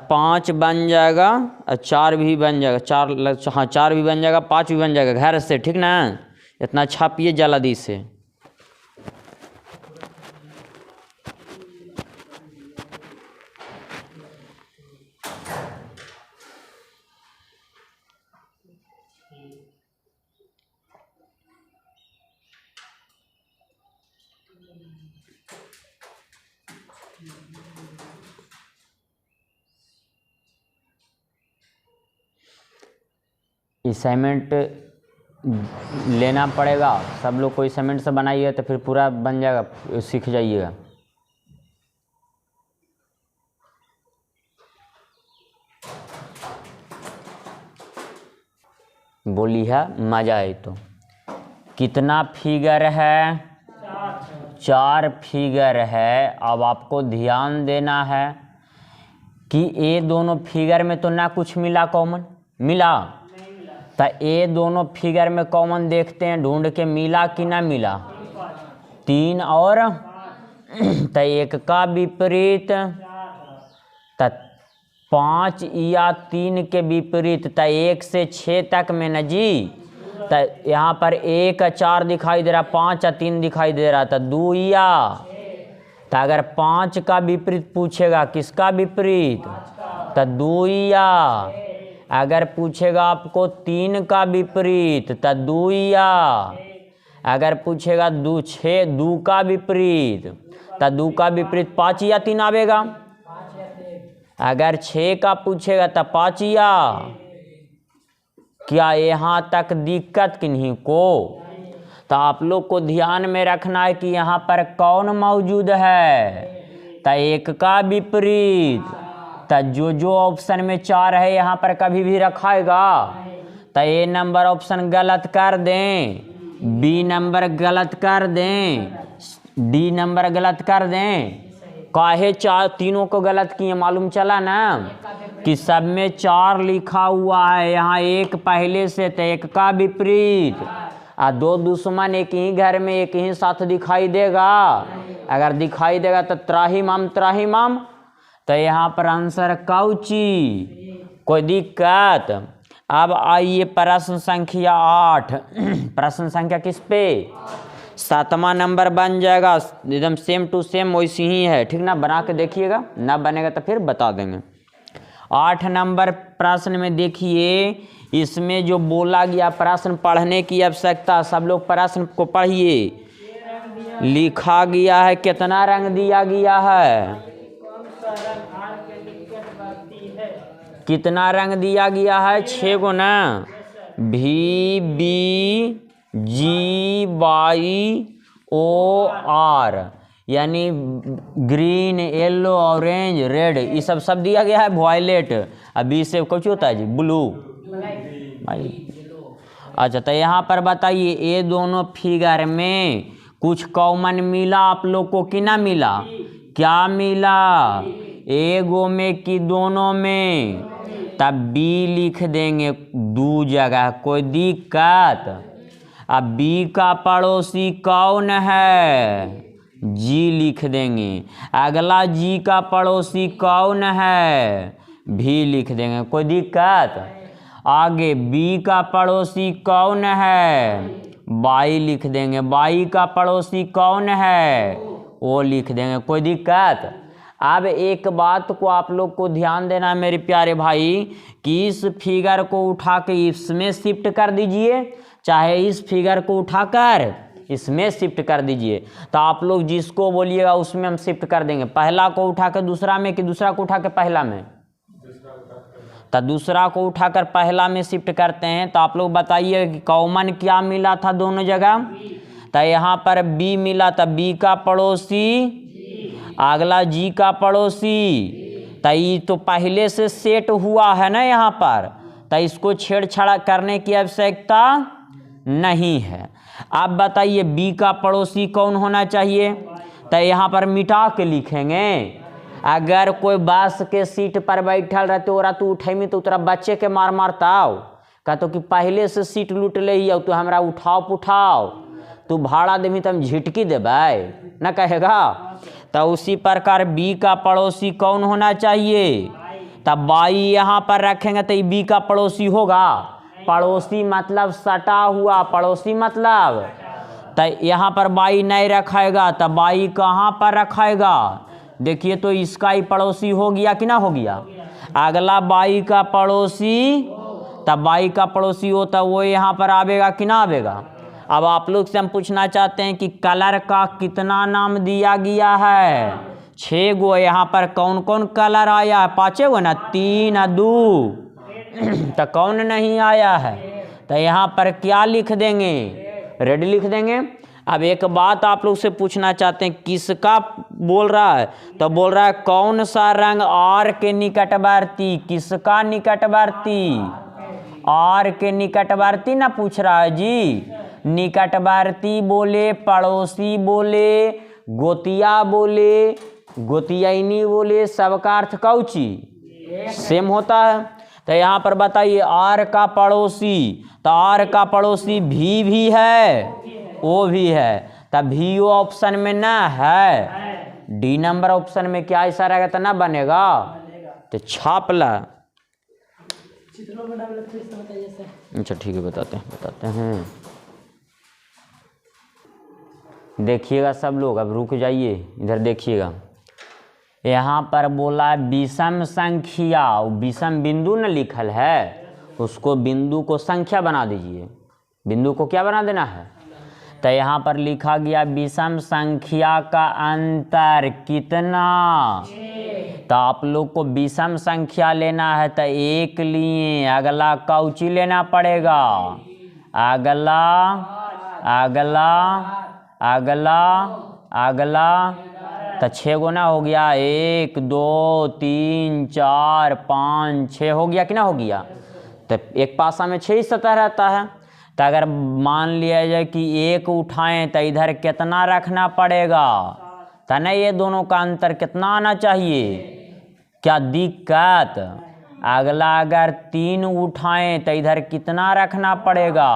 5 बन जाएगा और 4 भी बन जाएगा, 4 हाँ 4 भी बन जाएगा, 5 भी बन जाएगा घर से, ठीक ना? इतना छापिए जल्दी से। असाइनमेंट लेना पड़ेगा, सब लोग को असाइनमेंट से बनाइए तो फिर पूरा बन जाएगा, सीख जाइएगा। बोली है मजा आए तो। कितना फिगर है? 4 फिगर है। अब आपको ध्यान देना है कि ये दोनों फिगर में तो ना कुछ मिला कॉमन, मिला? तो ये दोनों फिगर में कॉमन देखते हैं, ढूंढ के मिला कि ना मिला? 3 और तो 1 का विपरीत, तो 5 या 3 के विपरीत, तो 1 से 6 तक में न जी। तो यहाँ पर 1 4 दिखाई दे रहा, 5 या 3 दिखाई दे रहा, तो 2 या। तो अगर 5 का विपरीत पूछेगा, किसका विपरीत? तो 2 या। अगर पूछेगा आपको 3 का विपरीत, तो 2 या। अगर पूछेगा 2 का विपरीत, तो 2 का विपरीत 5 या 3 आवेगा। अगर 6 का पूछेगा तो 5 या। क्या यहाँ तक दिक्कत किन्हीं को? तो आप लोग को ध्यान में रखना है कि यहाँ पर कौन मौजूद है? तो 1 का विपरीत, तो जो ऑप्शन में 4 है यहाँ पर कभी भी रखाएगा। तो ए नंबर ऑप्शन गलत कर दें, बी नंबर गलत कर दें, डी नंबर गलत कर दें। काहे 4 तीनों को गलत किए मालूम चला ना कि सब में 4 लिखा हुआ है, यहाँ 1 पहले से, तो 1 का विपरीत। 2 दुश्मन एक ही घर में एक ही साथ दिखाई देगा, अगर दिखाई देगा तो त्राहिमाम त्राहिमाम। तो यहाँ पर आंसर काउची। कोई दिक्कत? अब आइए प्रश्न संख्या 8। प्रश्न संख्या किस पे? 7वां नंबर बन जाएगा, एकदम सेम टू सेम वैसी ही है, ठीक ना? बना के देखिएगा, ना बनेगा तो फिर बता देंगे। 8 नंबर प्रश्न में देखिए, इसमें जो बोला गया प्रश्न पढ़ने की आवश्यकता, सब लोग प्रश्न को पढ़िए। लिखा गया है, कितना रंग दिया गया है? कितना रंग दिया गया है? 6 गो ना। VBGYOR यानी ग्रीन, येलो, ऑरेंज, रेड, ये सब दिया गया है। वॉयलेट, अभी से कुछ होता है जी, ब्लू। अच्छा, तो यहाँ पर बताइए, ये दोनों फिगर में कुछ कॉमन मिला आप लोग को कि ना मिला? क्या मिला? एगो में कि दोनों में? तब बी लिख देंगे 2 जगह, कोई दिक्कत? अब बी का पड़ोसी कौन है? जी लिख देंगे। अगला जी का पड़ोसी कौन है? भी लिख देंगे, कोई दिक्कत? आगे बी का पड़ोसी कौन है? बाई लिख देंगे। बाई का पड़ोसी कौन है? ओ लिख देंगे, कोई दिक्कत? अब एक बात को आप लोग को ध्यान देना है मेरे प्यारे भाई, कि इस फिगर को उठा के इसमें शिफ्ट कर दीजिए, चाहे इस फिगर को उठाकर इसमें शिफ्ट कर दीजिए। तो आप लोग जिसको बोलिएगा उसमें हम शिफ्ट कर देंगे। पहला को उठा के दूसरा में कि दूसरा को उठा के पहला में? तो दूसरा को उठाकर पहला में शिफ्ट करते हैं। तो आप लोग बताइए कि कॉमन क्या मिला था दोनों जगह? तो यहाँ पर बी मिला, तो बी का पड़ोसी, अगला जी का पड़ोसी, तो ये तो पहले से सेट हुआ है ना यहाँ पर, तो इसको छेड़छाड़ करने की आवश्यकता नहीं है। अब बताइए बी का पड़ोसी कौन होना चाहिए, तो यहाँ पर मिटा के लिखेंगे। अगर कोई बस के सीट पर बैठल रहते और तू उठेमी तो तोरा बच्चे के मार मारताओ, कहतो कि पहले से सीट लूट ले तो हमरा उठाओ पुठाओ, तू भाड़ा देवी तो हम झिटकी देबै न कहेगा। तो उसी प्रकार बी का पड़ोसी कौन होना चाहिए, तब बाई यहाँ पर रखेंगे तो बी का पड़ोसी होगा। पड़ोसी मतलब सटा हुआ, पड़ोसी मतलब, तो यहाँ पर बाई नहीं रखेगा तो बाई कहाँ पर रखेगा, देखिए तो इसका ही पड़ोसी हो गया कि ना हो गया। अगला बाई का पड़ोसी, तब बाई का पड़ोसी हो तो वो यहाँ पर आवेगा कि ना आवेगा। अब आप लोग से हम पूछना चाहते हैं कि कलर का कितना नाम दिया गया है, 6 गो। यहाँ पर कौन कौन कलर आया है, 5 गो ना, 3 और 2 तो कौन नहीं आया है, तो यहाँ पर क्या लिख देंगे, रेड लिख देंगे। अब एक बात आप लोग से पूछना चाहते हैं, किसका बोल रहा है, तो बोल रहा है कौन सा रंग आर के निकटवर्ती, किसका निकटवर्ती, आर के निकटवर्ती ना पूछ रहा है जी। निकटवर्ती बोले, पड़ोसी बोले, गोतिया बोले, गोतियाइनी बोले, सबका अर्थ कौची सेम होता है। तो यहाँ पर बताइए आर का पड़ोसी, तो आर का पड़ोसी भी है, ओ भी है, तब भी वो ऑप्शन में ना है, डी नंबर ऑप्शन में क्या ऐसा रहेगा तो ना बनेगा, तो छाप ला। अच्छा ठीक है, बताते हैं। देखिएगा सब लोग, अब रुक जाइए, इधर देखिएगा। यहाँ पर बोला विषम संख्या, विषम बिंदु न लिखल है, उसको बिंदु को संख्या बना दीजिए, बिंदु को क्या बना देना है। तो यहाँ पर लिखा गया विषम संख्या का अंतर कितना, तो आप लोग को विषम संख्या लेना है तो 1 लिए, अगला कौची लेना पड़ेगा, अगला अगला अगला अगला, तो 6 गो ना हो गया, 1 2 3 4 5 6 हो गया कि ना हो गया। तो एक पासा में 6 ही सतह रहता है, तो अगर मान लिया जाए कि 1 उठाएं तो इधर कितना रखना पड़ेगा, तो ना ये दोनों का अंतर कितना आना चाहिए, क्या दिक्कत। अगला अगर 3 उठाएं तो इधर कितना रखना पड़ेगा,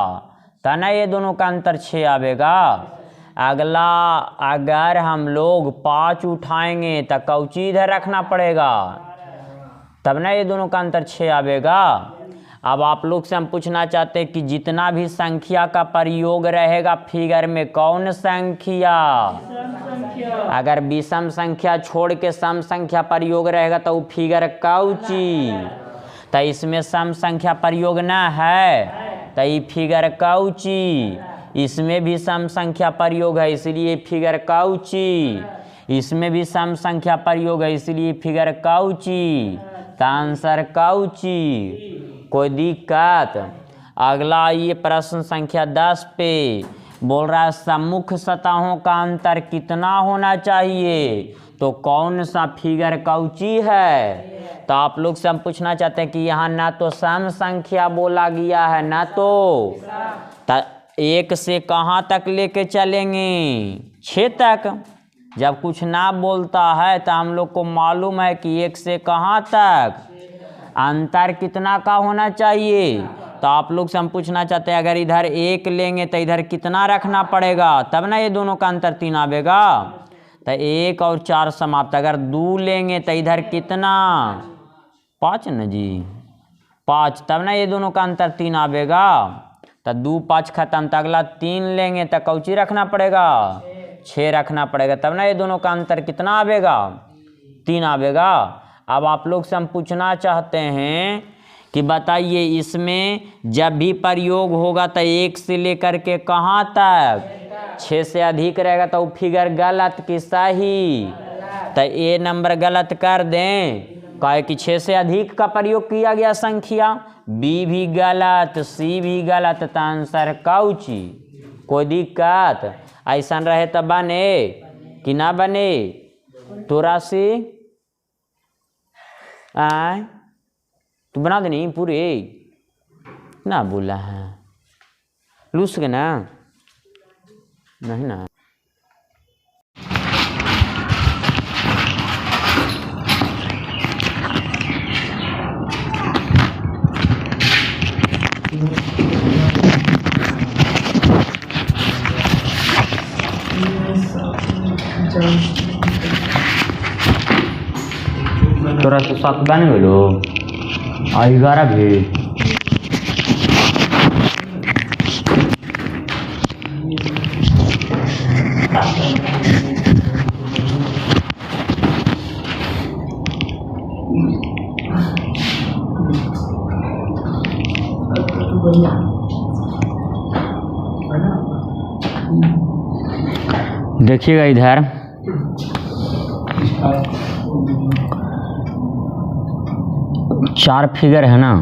तो ना ये दोनों का अंतर 6 आवेगा। अगला अगर हम लोग 5 उठाएंगे तो कौची इधर रखना पड़ेगा, तब ना ये दोनों का अंतर 6 आवेगा। अब आप लोग से हम पूछना चाहते हैं कि जितना भी संख्या का प्रयोग रहेगा फिगर में, कौन संख्या, अगर विषम संख्या छोड़ के सम संख्या प्रयोग रहेगा तो वो फिगर कौची, तो इसमें सम संख्या प्रयोग ना है तो ये फिगर कौची, इसमें भी सम संख्या प्रयोग है इसलिए फिगर कौची, इसमें भी सम संख्या प्रयोग है इसलिए फिगर कौची, तो आंसर कौची, कोई दिक्कत। अगला ये प्रश्न संख्या 10 पे बोल रहा है सम्मुख सतहों का अंतर कितना होना चाहिए, तो कौन सा फिगर कौची है। तो आप लोग से हम पूछना चाहते हैं कि यहाँ ना तो सम संख्या बोला गया है ना तो 1 से कहाँ तक लेके चलेंगे, 6 तक। जब कुछ ना बोलता है तो हम लोग को मालूम है कि 1 से कहाँ तक अंतर कितना का होना चाहिए। तो आप लोग से हम पूछना चाहते हैं अगर इधर 1 लेंगे तो इधर कितना रखना पड़ेगा, तब ना ये दोनों का अंतर 3 आवेगा। तो 1 और 4 समाप्त। अगर 2 लेंगे तो इधर कितना 5 न जी, 5, तब ना ये दोनों का अंतर 3 आवेगा। तो 2 5 खत्म, तो अगला 3 लेंगे तो कौची रखना पड़ेगा, 6 रखना पड़ेगा, तब ना ये दोनों का अंतर कितना आवेगा, 3 आवेगा। अब आप लोग से हम पूछना चाहते हैं कि बताइए इसमें जब भी प्रयोग होगा तो 1 से लेकर के कहाँ तक, 6 से अधिक रहेगा तो वो फिगर गलत कि सही, तो ए नंबर गलत कर दें, कहे कि 6 से अधिक का प्रयोग किया गया संख्या, बी भी गलत, सी भी गलत, तो आंसर कौची, कोई दिक्कत। ऐसा रहे तो बने कि ना बने, 84 आय तू बना दे नहीं पूरे ना बोला है लूस के ना नहीं ना तोरा तो 7 बन गलो आ 11 भी देखिएगा इधर चार फिगर है ना,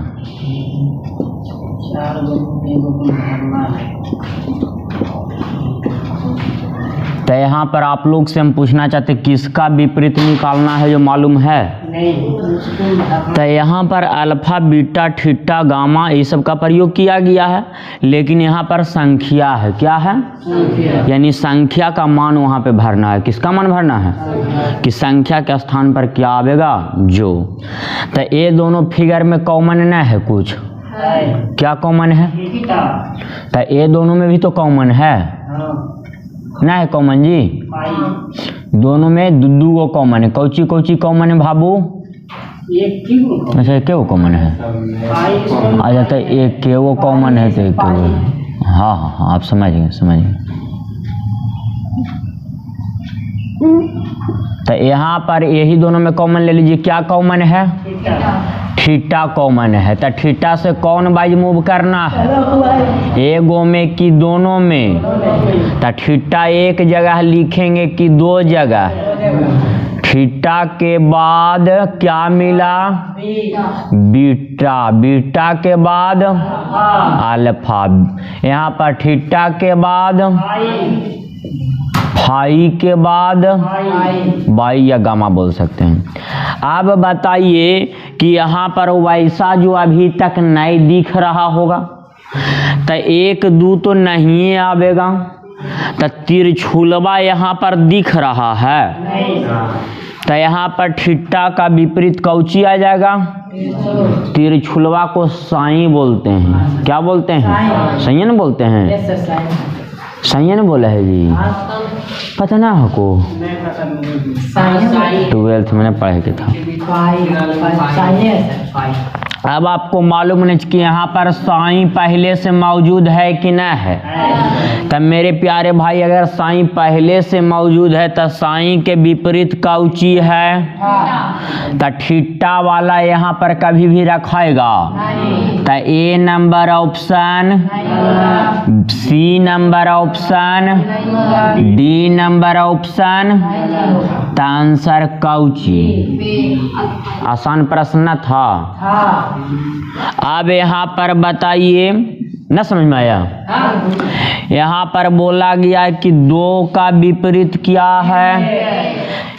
तो यहाँ पर आप लोग से हम पूछना चाहते किसका विपरीत निकालना है जो मालूम है? तो यहाँ पर अल्फा बीटा थीटा गामा ये सब का प्रयोग किया गया है, लेकिन यहाँ पर संख्या है। क्या है? यानी संख्या का मान वहाँ पे भरना है। किसका मान भरना है? कि संख्या के स्थान पर क्या आवेगा जो। तो ये दोनों फिगर में कॉमन न है कुछ, क्या कॉमन है? तो ये दोनों में भी तो कॉमन है ना, है कॉमन जी? दोनों में दो गो कॉमन है। कौची कौची कॉमन है बाबू? अच्छा क्या वो कॉमन है? आ जाता है एक के वो कॉमन है तो एक के वो। हाँ हाँ हाँ आप समझिए समझिए। तो यहाँ पर यही दोनों में कॉमन ले लीजिए। क्या कॉमन है? थीटा कॉमन है। तो थीटा से कौन वाइज मूव करना है? एगो में कि दोनों में? तो थीटा एक जगह लिखेंगे कि दो जगह? थीटा के बाद क्या मिला? बीटा। बीटा के बाद अल्फा। यहाँ पर थीटा के बाद फाई के बाद बाई या गामा बोल सकते हैं। अब बताइए कि यहाँ पर वैसा जो अभी तक नहीं दिख रहा होगा, तो एक दो तो नहीं आवेगा, तो तिरछुलवा यहाँ पर दिख रहा है, तो यहाँ पर थीटा का विपरीत कौची आ जाएगा? तिरछुलवा को साई बोलते हैं। क्या बोलते हैं? सैयन बोलते हैं। सैयन बोला है जी, पता ना हमको, 12th में पढ़े के था। अब आपको मालूम नहीं कि यहाँ पर साई पहले से मौजूद है कि नहीं है? तब मेरे प्यारे भाई अगर साई पहले से मौजूद है तो साई के विपरीत कौची है? तो थीटा वाला यहाँ पर कभी भी रखेगा। तो A number option, C number option, D number option, तो आंसर कौची? आसान प्रश्न था। अब यहाँ पर बताइए, न समझ में आया? यहाँ पर बोला गया कि 2 का विपरीत क्या है?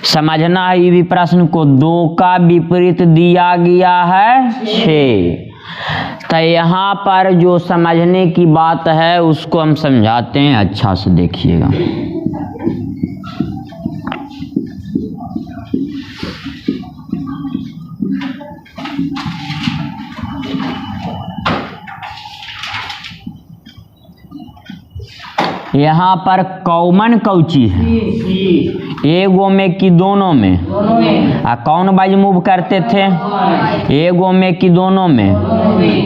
समझना है ये भी प्रश्न को। 2 का विपरीत दिया गया है 6। तो यहाँ पर जो समझने की बात है उसको हम समझाते हैं, अच्छा से देखिएगा। यहाँ पर कॉमन कौची है? एगो में कि दोनों में? कौन वाइज मूव करते थे? एगो में कि दोनों में?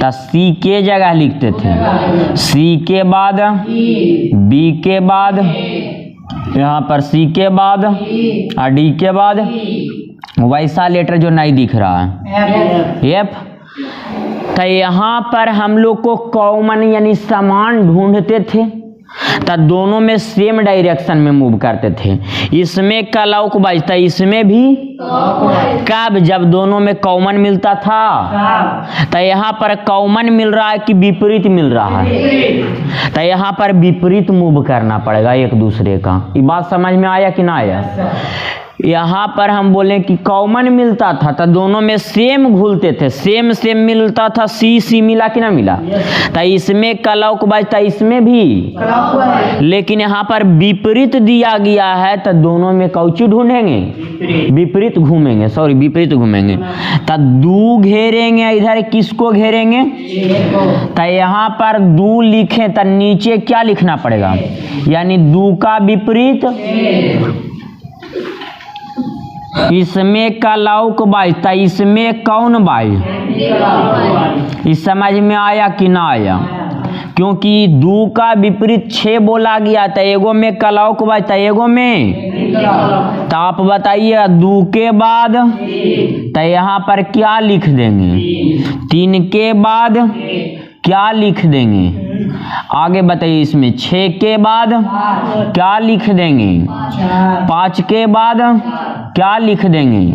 तो सी के जगह लिखते थे। सी के बाद बी के बाद, यहाँ पर सी के बाद और डी के बाद वैसा लेटर जो नहीं दिख रहा है एफ। तो यहाँ पर हम लोग को कॉमन यानी समान ढूंढते थे, तो दोनों में सेम डायरेक्शन में मूव करते थे। इसमें क्लॉक वाइज था, इसमें भी कब? जब दोनों में कॉमन मिलता था। तो यहाँ पर कॉमन मिल रहा है कि विपरीत मिल रहा है? तो यहाँ पर विपरीत मूव करना पड़ेगा एक दूसरे का। ये बात समझ में आया कि ना आया? यहाँ पर हम बोले कि कॉमन मिलता था तो दोनों में सेम घुलते थे, सेम मिलता था, सी मिला कि ना मिला। तो इसमें क्लॉकवाइज था, इसमें भी, लेकिन यहाँ पर विपरीत दिया गया है तो दोनों में कौची ढूंढेंगे, विपरीत घूमेंगे, सॉरी विपरीत घूमेंगे। तो दू घेरेंगे, इधर किसको घेरेंगे, तो यहाँ पर दू लिखे तो नीचे क्या लिखना पड़ेगा, यानी दू का विपरीत, इसमें क्लॉक वाइज था, इसमें कौन वाइज, इस समझ में आया कि ना आया। क्योंकि दू का विपरीत 6 बोला गया था, एगो में क्लॉक वाइज था, एगो में, तो आप बताइए दू के बाद तो यहाँ पर क्या लिख देंगे, 3 के बाद क्या लिख देंगे, आगे बताइए। इसमें 6 के बाद क्या लिख देंगे, 5 के बाद क्या लिख देंगे।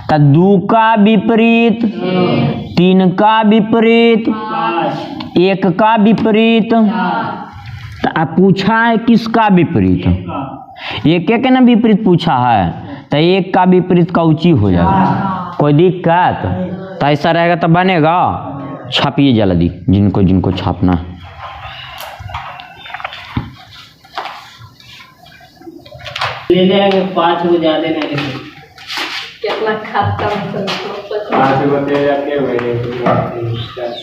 तो 2 का विपरीत, 3 का विपरीत, 1 का विपरीत, तो अब पूछा है किसका विपरीत, एक ना विपरीत पूछा है, तो 1 का विपरीत कौची हो जाएगा, कोई दिक्कत। तो ऐसा रहेगा तो बनेगा। छापिए जल्दी जिनको जिनको छापना है। ले जाएंगे 5 को ज्यादा नहीं लेंगे। कितना खाता मतलब 5 को दे जाके हुए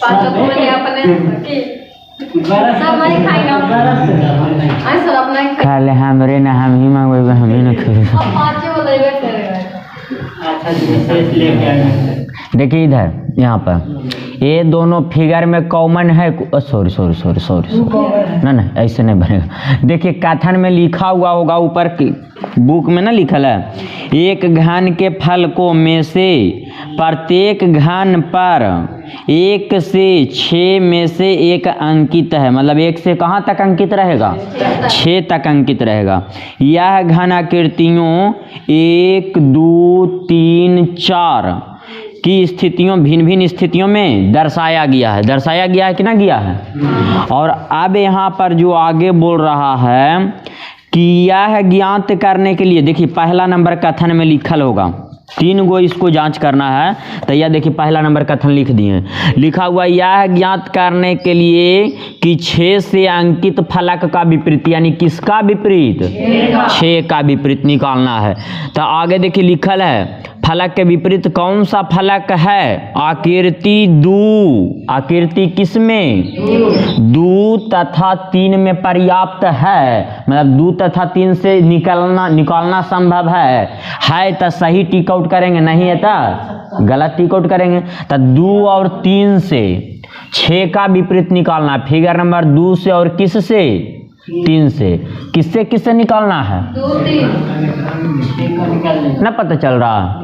5 को मैंने अपने की सब नहीं खाएगा, आई सर अपना ही खा ले, हमरे ना हम ही मांगेगा, हम ही ना खाएंगे। अब 5 को लेवे करेगा। अच्छा जी लेके आएंगे। देखिए इधर यहाँ पर ये दोनों फिगर में कॉमन है, सॉरी ना ऐसे नहीं बनेगा। देखिए कथन में लिखा हुआ होगा ऊपर की बुक में ना लिखल है, एक घन के फलकों में से प्रत्येक घन पर 1 से 6 में से 1 अंकित है, मतलब 1 से कहाँ तक अंकित रहेगा, 6 तक अंकित रहेगा। यह घन आकृतियों 1 2 3 4 की स्थितियों, भिन्न भिन्न स्थितियों में दर्शाया गया है कि ना गया है। और अब यहाँ पर जो आगे बोल रहा है कि यह ज्ञात करने के लिए, देखिए पहला नंबर कथन में लिखल होगा, 3 गो इसको जांच करना है, तो यह देखिए पहला नंबर कथन लिख दिए, लिखा हुआ यह ज्ञात करने के लिए कि 6 से अंकित फलक का विपरीत, यानी किसका विपरीत, 6 का विपरीत निकालना है। तो आगे देखिए लिखल है फलक के विपरीत कौन सा फलक है, आकृति 2, आकृति किसमें, 2 तथा 3 में पर्याप्त है, मतलब 2 तथा 3 से निकालना संभव है तो सही टिक आउट करेंगे, नहीं है तो गलत टिक आउट करेंगे। तो 2 और 3 से 6 का विपरीत निकालना, फिगर नंबर 2 से और किस से, 3 से, किससे निकालना है, 2 3 ना पता चल रहा,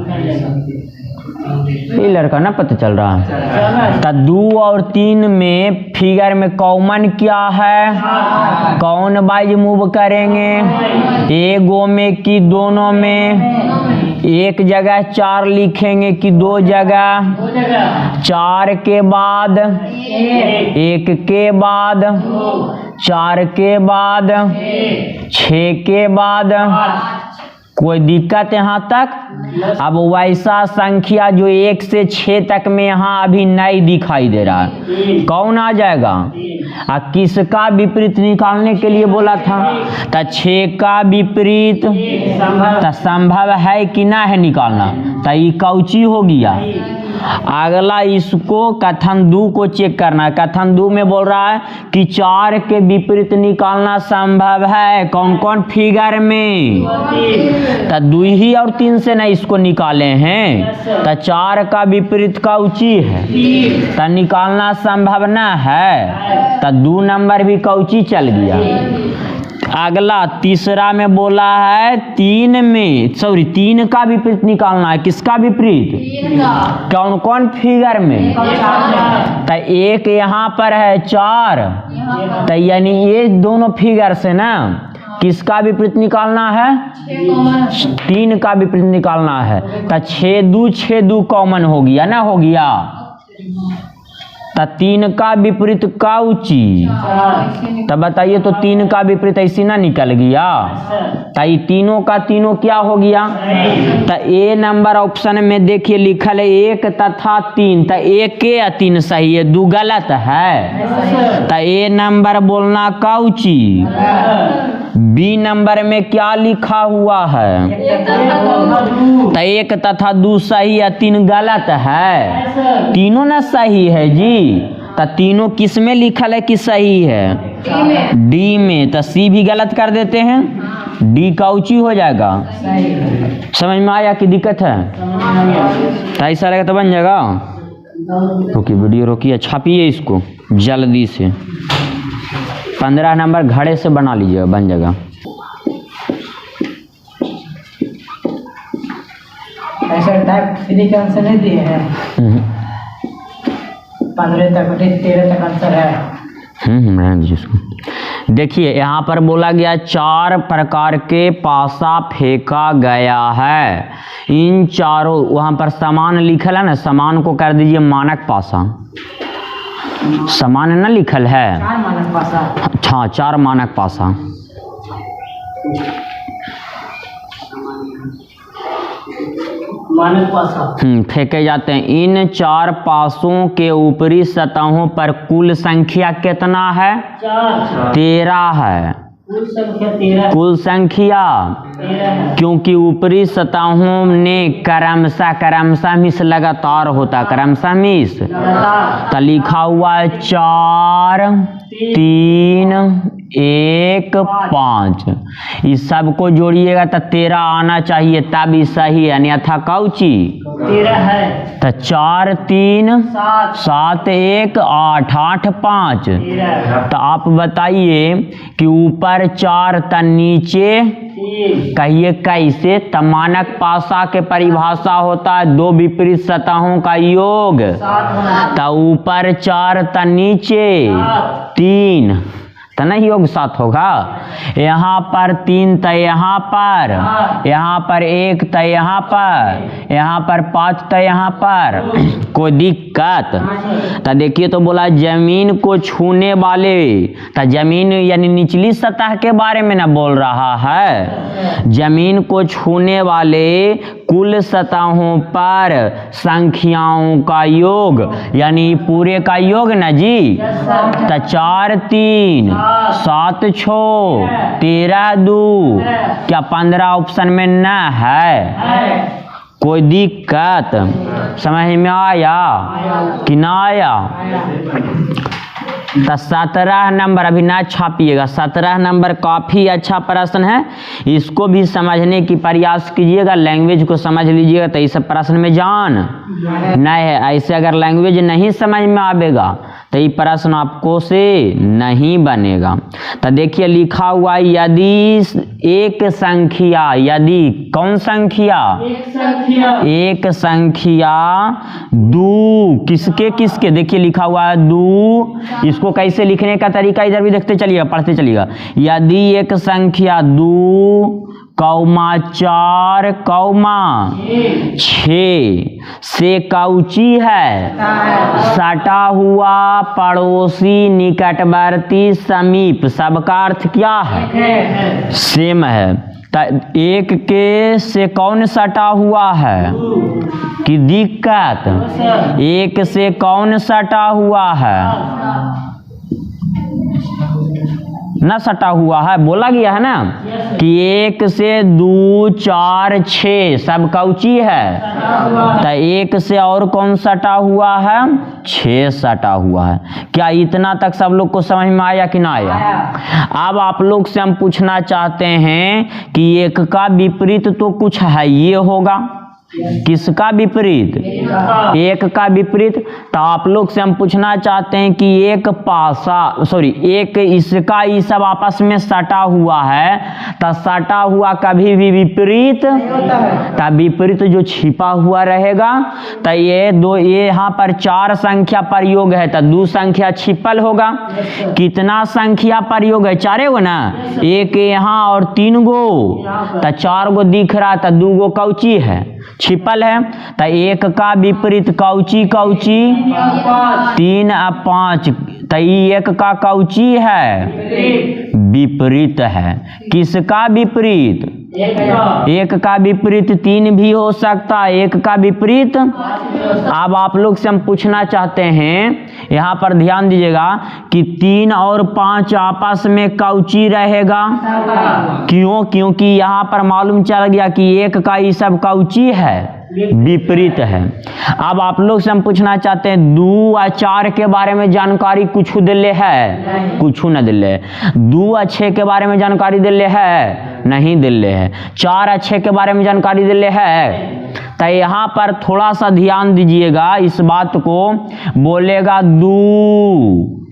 ये लड़का ना पता चल रहा है। तो 2 और 3 में फिगर में कॉमन क्या है, कौन वाइज मूव करेंगे, एगो में कि दोनों में, एक जगह 4 लिखेंगे कि 2 जगह, 4 के बाद 1 के बाद 4 के बाद 6 के बाद, कोई दिक्कत यहाँ तक। अब वैसा संख्या जो 1 से 6 तक में यहाँ अभी नहीं दिखाई दे रहा है, कौन आ जाएगा, किसका विपरीत निकालने के लिए बोला था, तो 6 का विपरीत तो संभव है कि ना है निकालना, तो ये कौची हो गया। अगला इसको कथन 2 को चेक करना है, कथन 2 में बोल रहा है कि 4 के विपरीत निकालना संभव है, कौन कौन फिगर में, तो 2 ही और 3 से ना इसको निकाले हैं, तो 4 का विपरीत कौची है, तो निकालना संभव ना है, तो 2 नंबर भी कौची चल गया। अगला तीसरा में बोला है 3 का विपरीत निकालना है, किसका विपरीत, 3 का, कौन कौन फिगर में, तो 1 यहाँ पर है 4, तो यानी ये दोनों फिगर से ना किसका विपरीत निकालना है, 3 का विपरीत निकालना है, तो 6 2 कॉमन हो गया ना, हो गया। तो 3 का विपरीत काउची। तब बताइए तो 3 का विपरीत ऐसी ना निकल गया, तो ये तीनों का तीनों क्या हो गया। तो ए नंबर ऑप्शन में देखिए लिखल है 1 तथा 3, तो 1 या 3 सही है, 2 गलत है। तो ए नंबर बोलना काउची। बी नंबर में क्या लिखा हुआ है, तो 1 तथा 2 सही है, 3 गलत है। तीनों ना सही है जी। तो तीनों किस में लिखल है कि सही है, डी में। तो सी भी गलत कर देते हैं, डी काउची हो जाएगा। समझ में आया कि दिक्कत है, तो ऐसा रहेगा तो बन जाएगा। रोकिए वीडियो रोकिए, छापिए इसको जल्दी से। 15 नंबर घड़े से बना लीजिएगा, बन जाएगा। ऐसा टाइप 3 का आंसर नहीं दिए हैं, 15 तक 13 तक आंसर है। देखिए यहाँ पर बोला गया 4 प्रकार के पासा फेंका गया है। इन चारों, वहाँ पर समान लिखल है ना, समान को कर दीजिए मानक पासा। समान ना लिखल है, 4 मानक पासा। हाँ 4 मानक पासा। मानक पासा फेंके जाते हैं। इन 4 पासों के ऊपरी सतहों पर कुल संख्या कितना है, 13 है। कुल संख्या 13, कुल संख्या 13 क्योंकि ऊपरी सतहों ने क्रमशः मिस लगातार होता, क्रमशः मिस। तो लिखा हुआ है 4 3 1 5, इस सब को जोड़िएगा तो 13 आना चाहिए, तब ही सही है, अन्यथा काउची 13 है। तो 4 3 7 1 8 8 5। तो आप बताइए कि ऊपर 4 तो नीचे कहिए कैसे। तो मानक पासा के परिभाषा होता है 2 विपरीत सतहों का योग। तो ऊपर 4 तो नीचे 3, तो नहीं योग 7 होगा। यहाँ पर 3 तो यहाँ पर 1 तो यहाँ पर 5 तो यहाँ पर। कोई दिक्कत। तो देखिए तो बोला जमीन को छूने वाले, तो जमीन यानी निचली सतह के बारे में ना बोल रहा है। जमीन को छूने वाले कुल सतहों पर संख्याओं का योग, यानी पूरे का योग ना जी। तो 4 3 7 6 13 2, क्या 15 ऑप्शन में न है। कोई दिक्कत, समझ में आया कि ना आया। तो 17 नंबर अभी ना छापिएगा, 17 नंबर काफ़ी अच्छा प्रश्न है, इसको भी समझने की प्रयास कीजिएगा, लैंग्वेज को समझ लीजिएगा तो इस प्रश्न में जान नहीं है। ऐसे अगर लैंग्वेज नहीं समझ में आवेगा तो ये प्रश्न आपको से नहीं बनेगा। तो देखिए लिखा हुआ यदि एक संख्या, यदि कौन संख्या, एक संख्या 2 किसके किसके, देखिए लिखा हुआ है 2। इसको कैसे लिखने का तरीका इधर भी देखते चलिएगा, पढ़ते चलिएगा। यदि एक संख्या 2, 4, 6 से काउची है, सटा हुआ, पड़ोसी, निकटवर्ती, समीप, सबका अर्थ क्या है, सेम है। तो 1 के से कौन सटा हुआ है कि दिक्कत, 1 से कौन सटा हुआ है, न सटा हुआ है, बोला गया है ना कि 1 से 2 4 6 सब काउची है। तो 1 से और कौन सटा हुआ है, 6 सटा हुआ है। क्या इतना तक सब लोग को समझ में आया कि ना आया। अब आप लोग से हम पूछना चाहते हैं कि 1 का विपरीत तो कुछ है ये होगा, किसका विपरीत, 1 का विपरीत। तो आप लोग से हम पूछना चाहते हैं कि एक इसका ये सब आपस में सटा हुआ है, तो सटा हुआ कभी भी विपरीत, तो विपरीत जो छिपा हुआ रहेगा। तो ये यहाँ पर 4 संख्या पर योग है, तो 2 संख्या छिपल होगा। कितना संख्या पर योग है, 4 गो ना, 1 यहाँ और 3 गो, तो 4 गो दिख रहा, तो 2 गो कौची है, छिपल है। तो 1 का विपरीत कौची कौची 3 और 5, तो 1 का कौची है विपरीत है। किसका विपरीत? 1 का विपरीत 3 भी हो सकता है, 1 का विपरीत। अब आप लोग से हम पूछना चाहते हैं, यहाँ पर ध्यान दीजिएगा कि 3 और 5 आपस में कौची रहेगा। क्यों? क्योंकि यहाँ पर मालूम चल गया कि 1 का ये सब कौची है विपरीत है। अब आप लोग से हम पूछना चाहते हैं 2 और 4 के बारे में जानकारी कुछ दिले है? कुछ न दिले। 2 और 6 के बारे में जानकारी दिले है? नहीं दिले है। 4 और 6 के बारे में जानकारी दिले है? तो यहाँ पर थोड़ा सा ध्यान दीजिएगा इस बात को। बोलेगा 2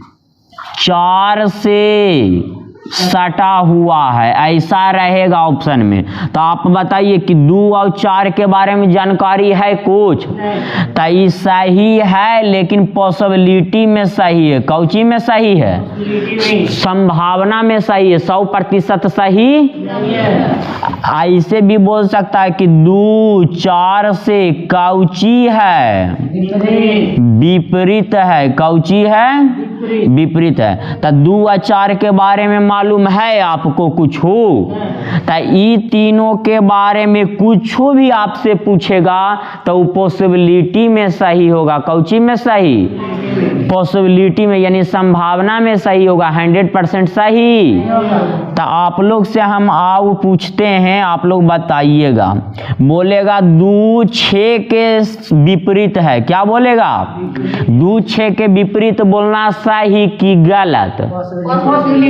4 से सटा हुआ है, ऐसा रहेगा ऑप्शन में। तो आप बताइए कि 2 और 4 के बारे में जानकारी है कुछ? तो ये सही है, लेकिन पॉसिबिलिटी में सही है। कौची में सही है? संभावना में सही है, 100% सही। ऐसे भी बोल सकता है कि 2 4 से कौची है विपरीत है। कौची है विपरीत है। तो 2 और 4 के बारे में मालूम है आपको कुछ हो? तो ये तीनों के बारे में कुछ भी आपसे पूछेगा तो वो पॉसिबिलिटी में सही होगा। कौची में सही? पॉसिबिलिटी में, यानी संभावना में सही होगा, 100% सही। तो आप लोग से हम आओ पूछते हैं, आप लोग बताइएगा। बोलेगा 2 6 के विपरीत है। क्या बोलेगा? 2 6 के विपरीत बोलना सही कि गलत?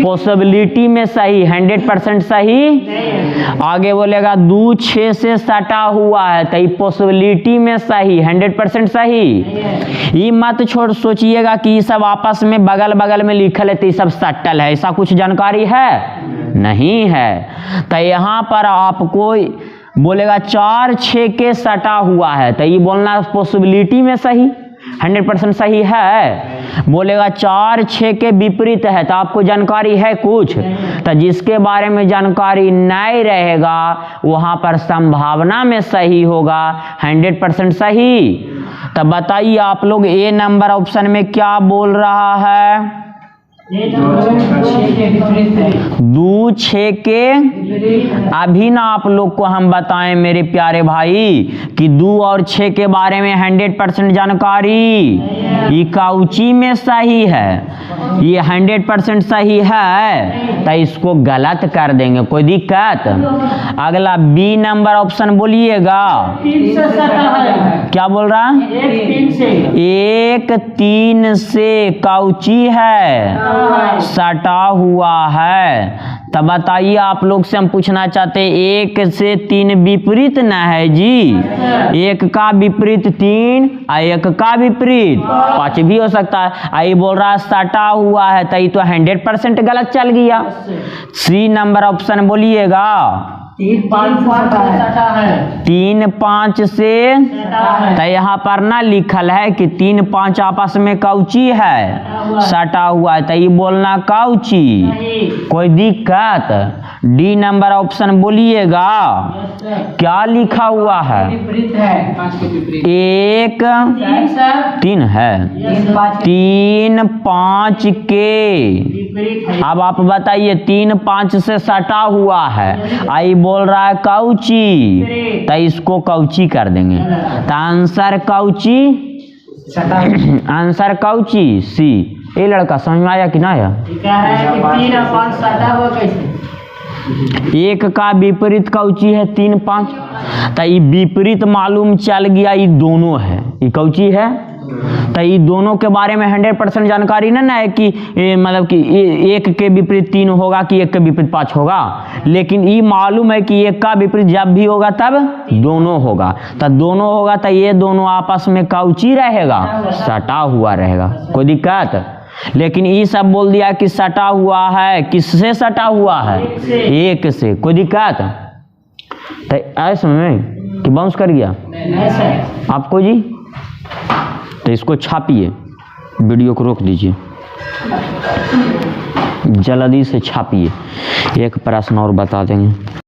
पॉसिबिलिटी में सही, 100% सही। आगे बोलेगा 2 6 से सटा हुआ है, तो ये पॉसिबिलिटी में सही, 100% सही। ये मत छोड़ सोचिएगा कि ये सब आपस में बगल बगल में लिखल है तो ये सब सटल है, ऐसा कुछ जानकारी है? नहीं है। तो यहाँ पर आपको बोलेगा 4 6 के सटा हुआ है, तो ये बोलना पॉसिबिलिटी में सही, 100% सही है। बोलेगा 4 6 के विपरीत है, तो आपको जानकारी है कुछ? तो जिसके बारे में जानकारी नहीं रहेगा वहां पर संभावना में सही होगा, 100% सही। तो बताइए आप लोग, ए नंबर ऑप्शन में क्या बोल रहा है? 2 6 के। अभी ना आप लोग को हम बताएं मेरे प्यारे भाई कि 2 और 6 के बारे में 100% जानकारी ये कौची में सही है? ये 100% सही है, तो इसको गलत कर देंगे, कोई दिक्कत? अगला बी नंबर ऑप्शन बोलिएगा। 3 से सटा है। क्या बोल रहा? 1 3 से कौची है? सटा हुआ है। तब बताइए आप लोग से हम पूछना चाहते हैं 1 से 3 विपरीत ना है जी? 1 का विपरीत 3 और 1 का विपरीत 5 भी हो सकता है। आई बोल रहा है सटा हुआ है, तो ये तो 100% गलत चल गया। सी नंबर ऑप्शन बोलिएगा। 3 5 सटा है। 3 5 से, तो यहाँ पर ना लिखल है कि 3 5 आपस में कौची है? सटा हुआ है, तो ये बोलना कौची? कोई दिक्कत? डी नंबर ऑप्शन बोलिएगा। क्या लिखा हुआ है? 1 3 है, 3 5 के। अब आप बताइए 3 5 से सटा हुआ है, आई बोल रहा है कौची, तो इसको कौची कर देंगे। तो आंसर कौची? आंसर कौची? सी। ये लड़का समझ में आया कि ना आया? 3 और 5 सटा हुआ कैसे? 1 का विपरीत कौची है? 3 5। तो ये विपरीत मालूम चल गया, ये दोनों है। ये कौची है? तो ये दोनों के बारे में 100% जानकारी ना है कि मतलब कि 1 के विपरीत 3 होगा कि 1 के विपरीत 5 होगा, लेकिन ये मालूम है कि 1 का विपरीत जब भी होगा तब दोनों होगा। तो दोनों होगा तो ये दोनों आपस में कौची रहेगा? सटा हुआ रहेगा। कोई दिक्कत? लेकिन ये सब बोल दिया कि सटा हुआ है। किससे सटा हुआ है? 1 से। कोई दिक्कत? तो ऐसे में कि बाउंस कर गया आपको जी? तो इसको छापिए, वीडियो को रोक दीजिए, जल्दी से छापिए। एक प्रश्न और बता देंगे।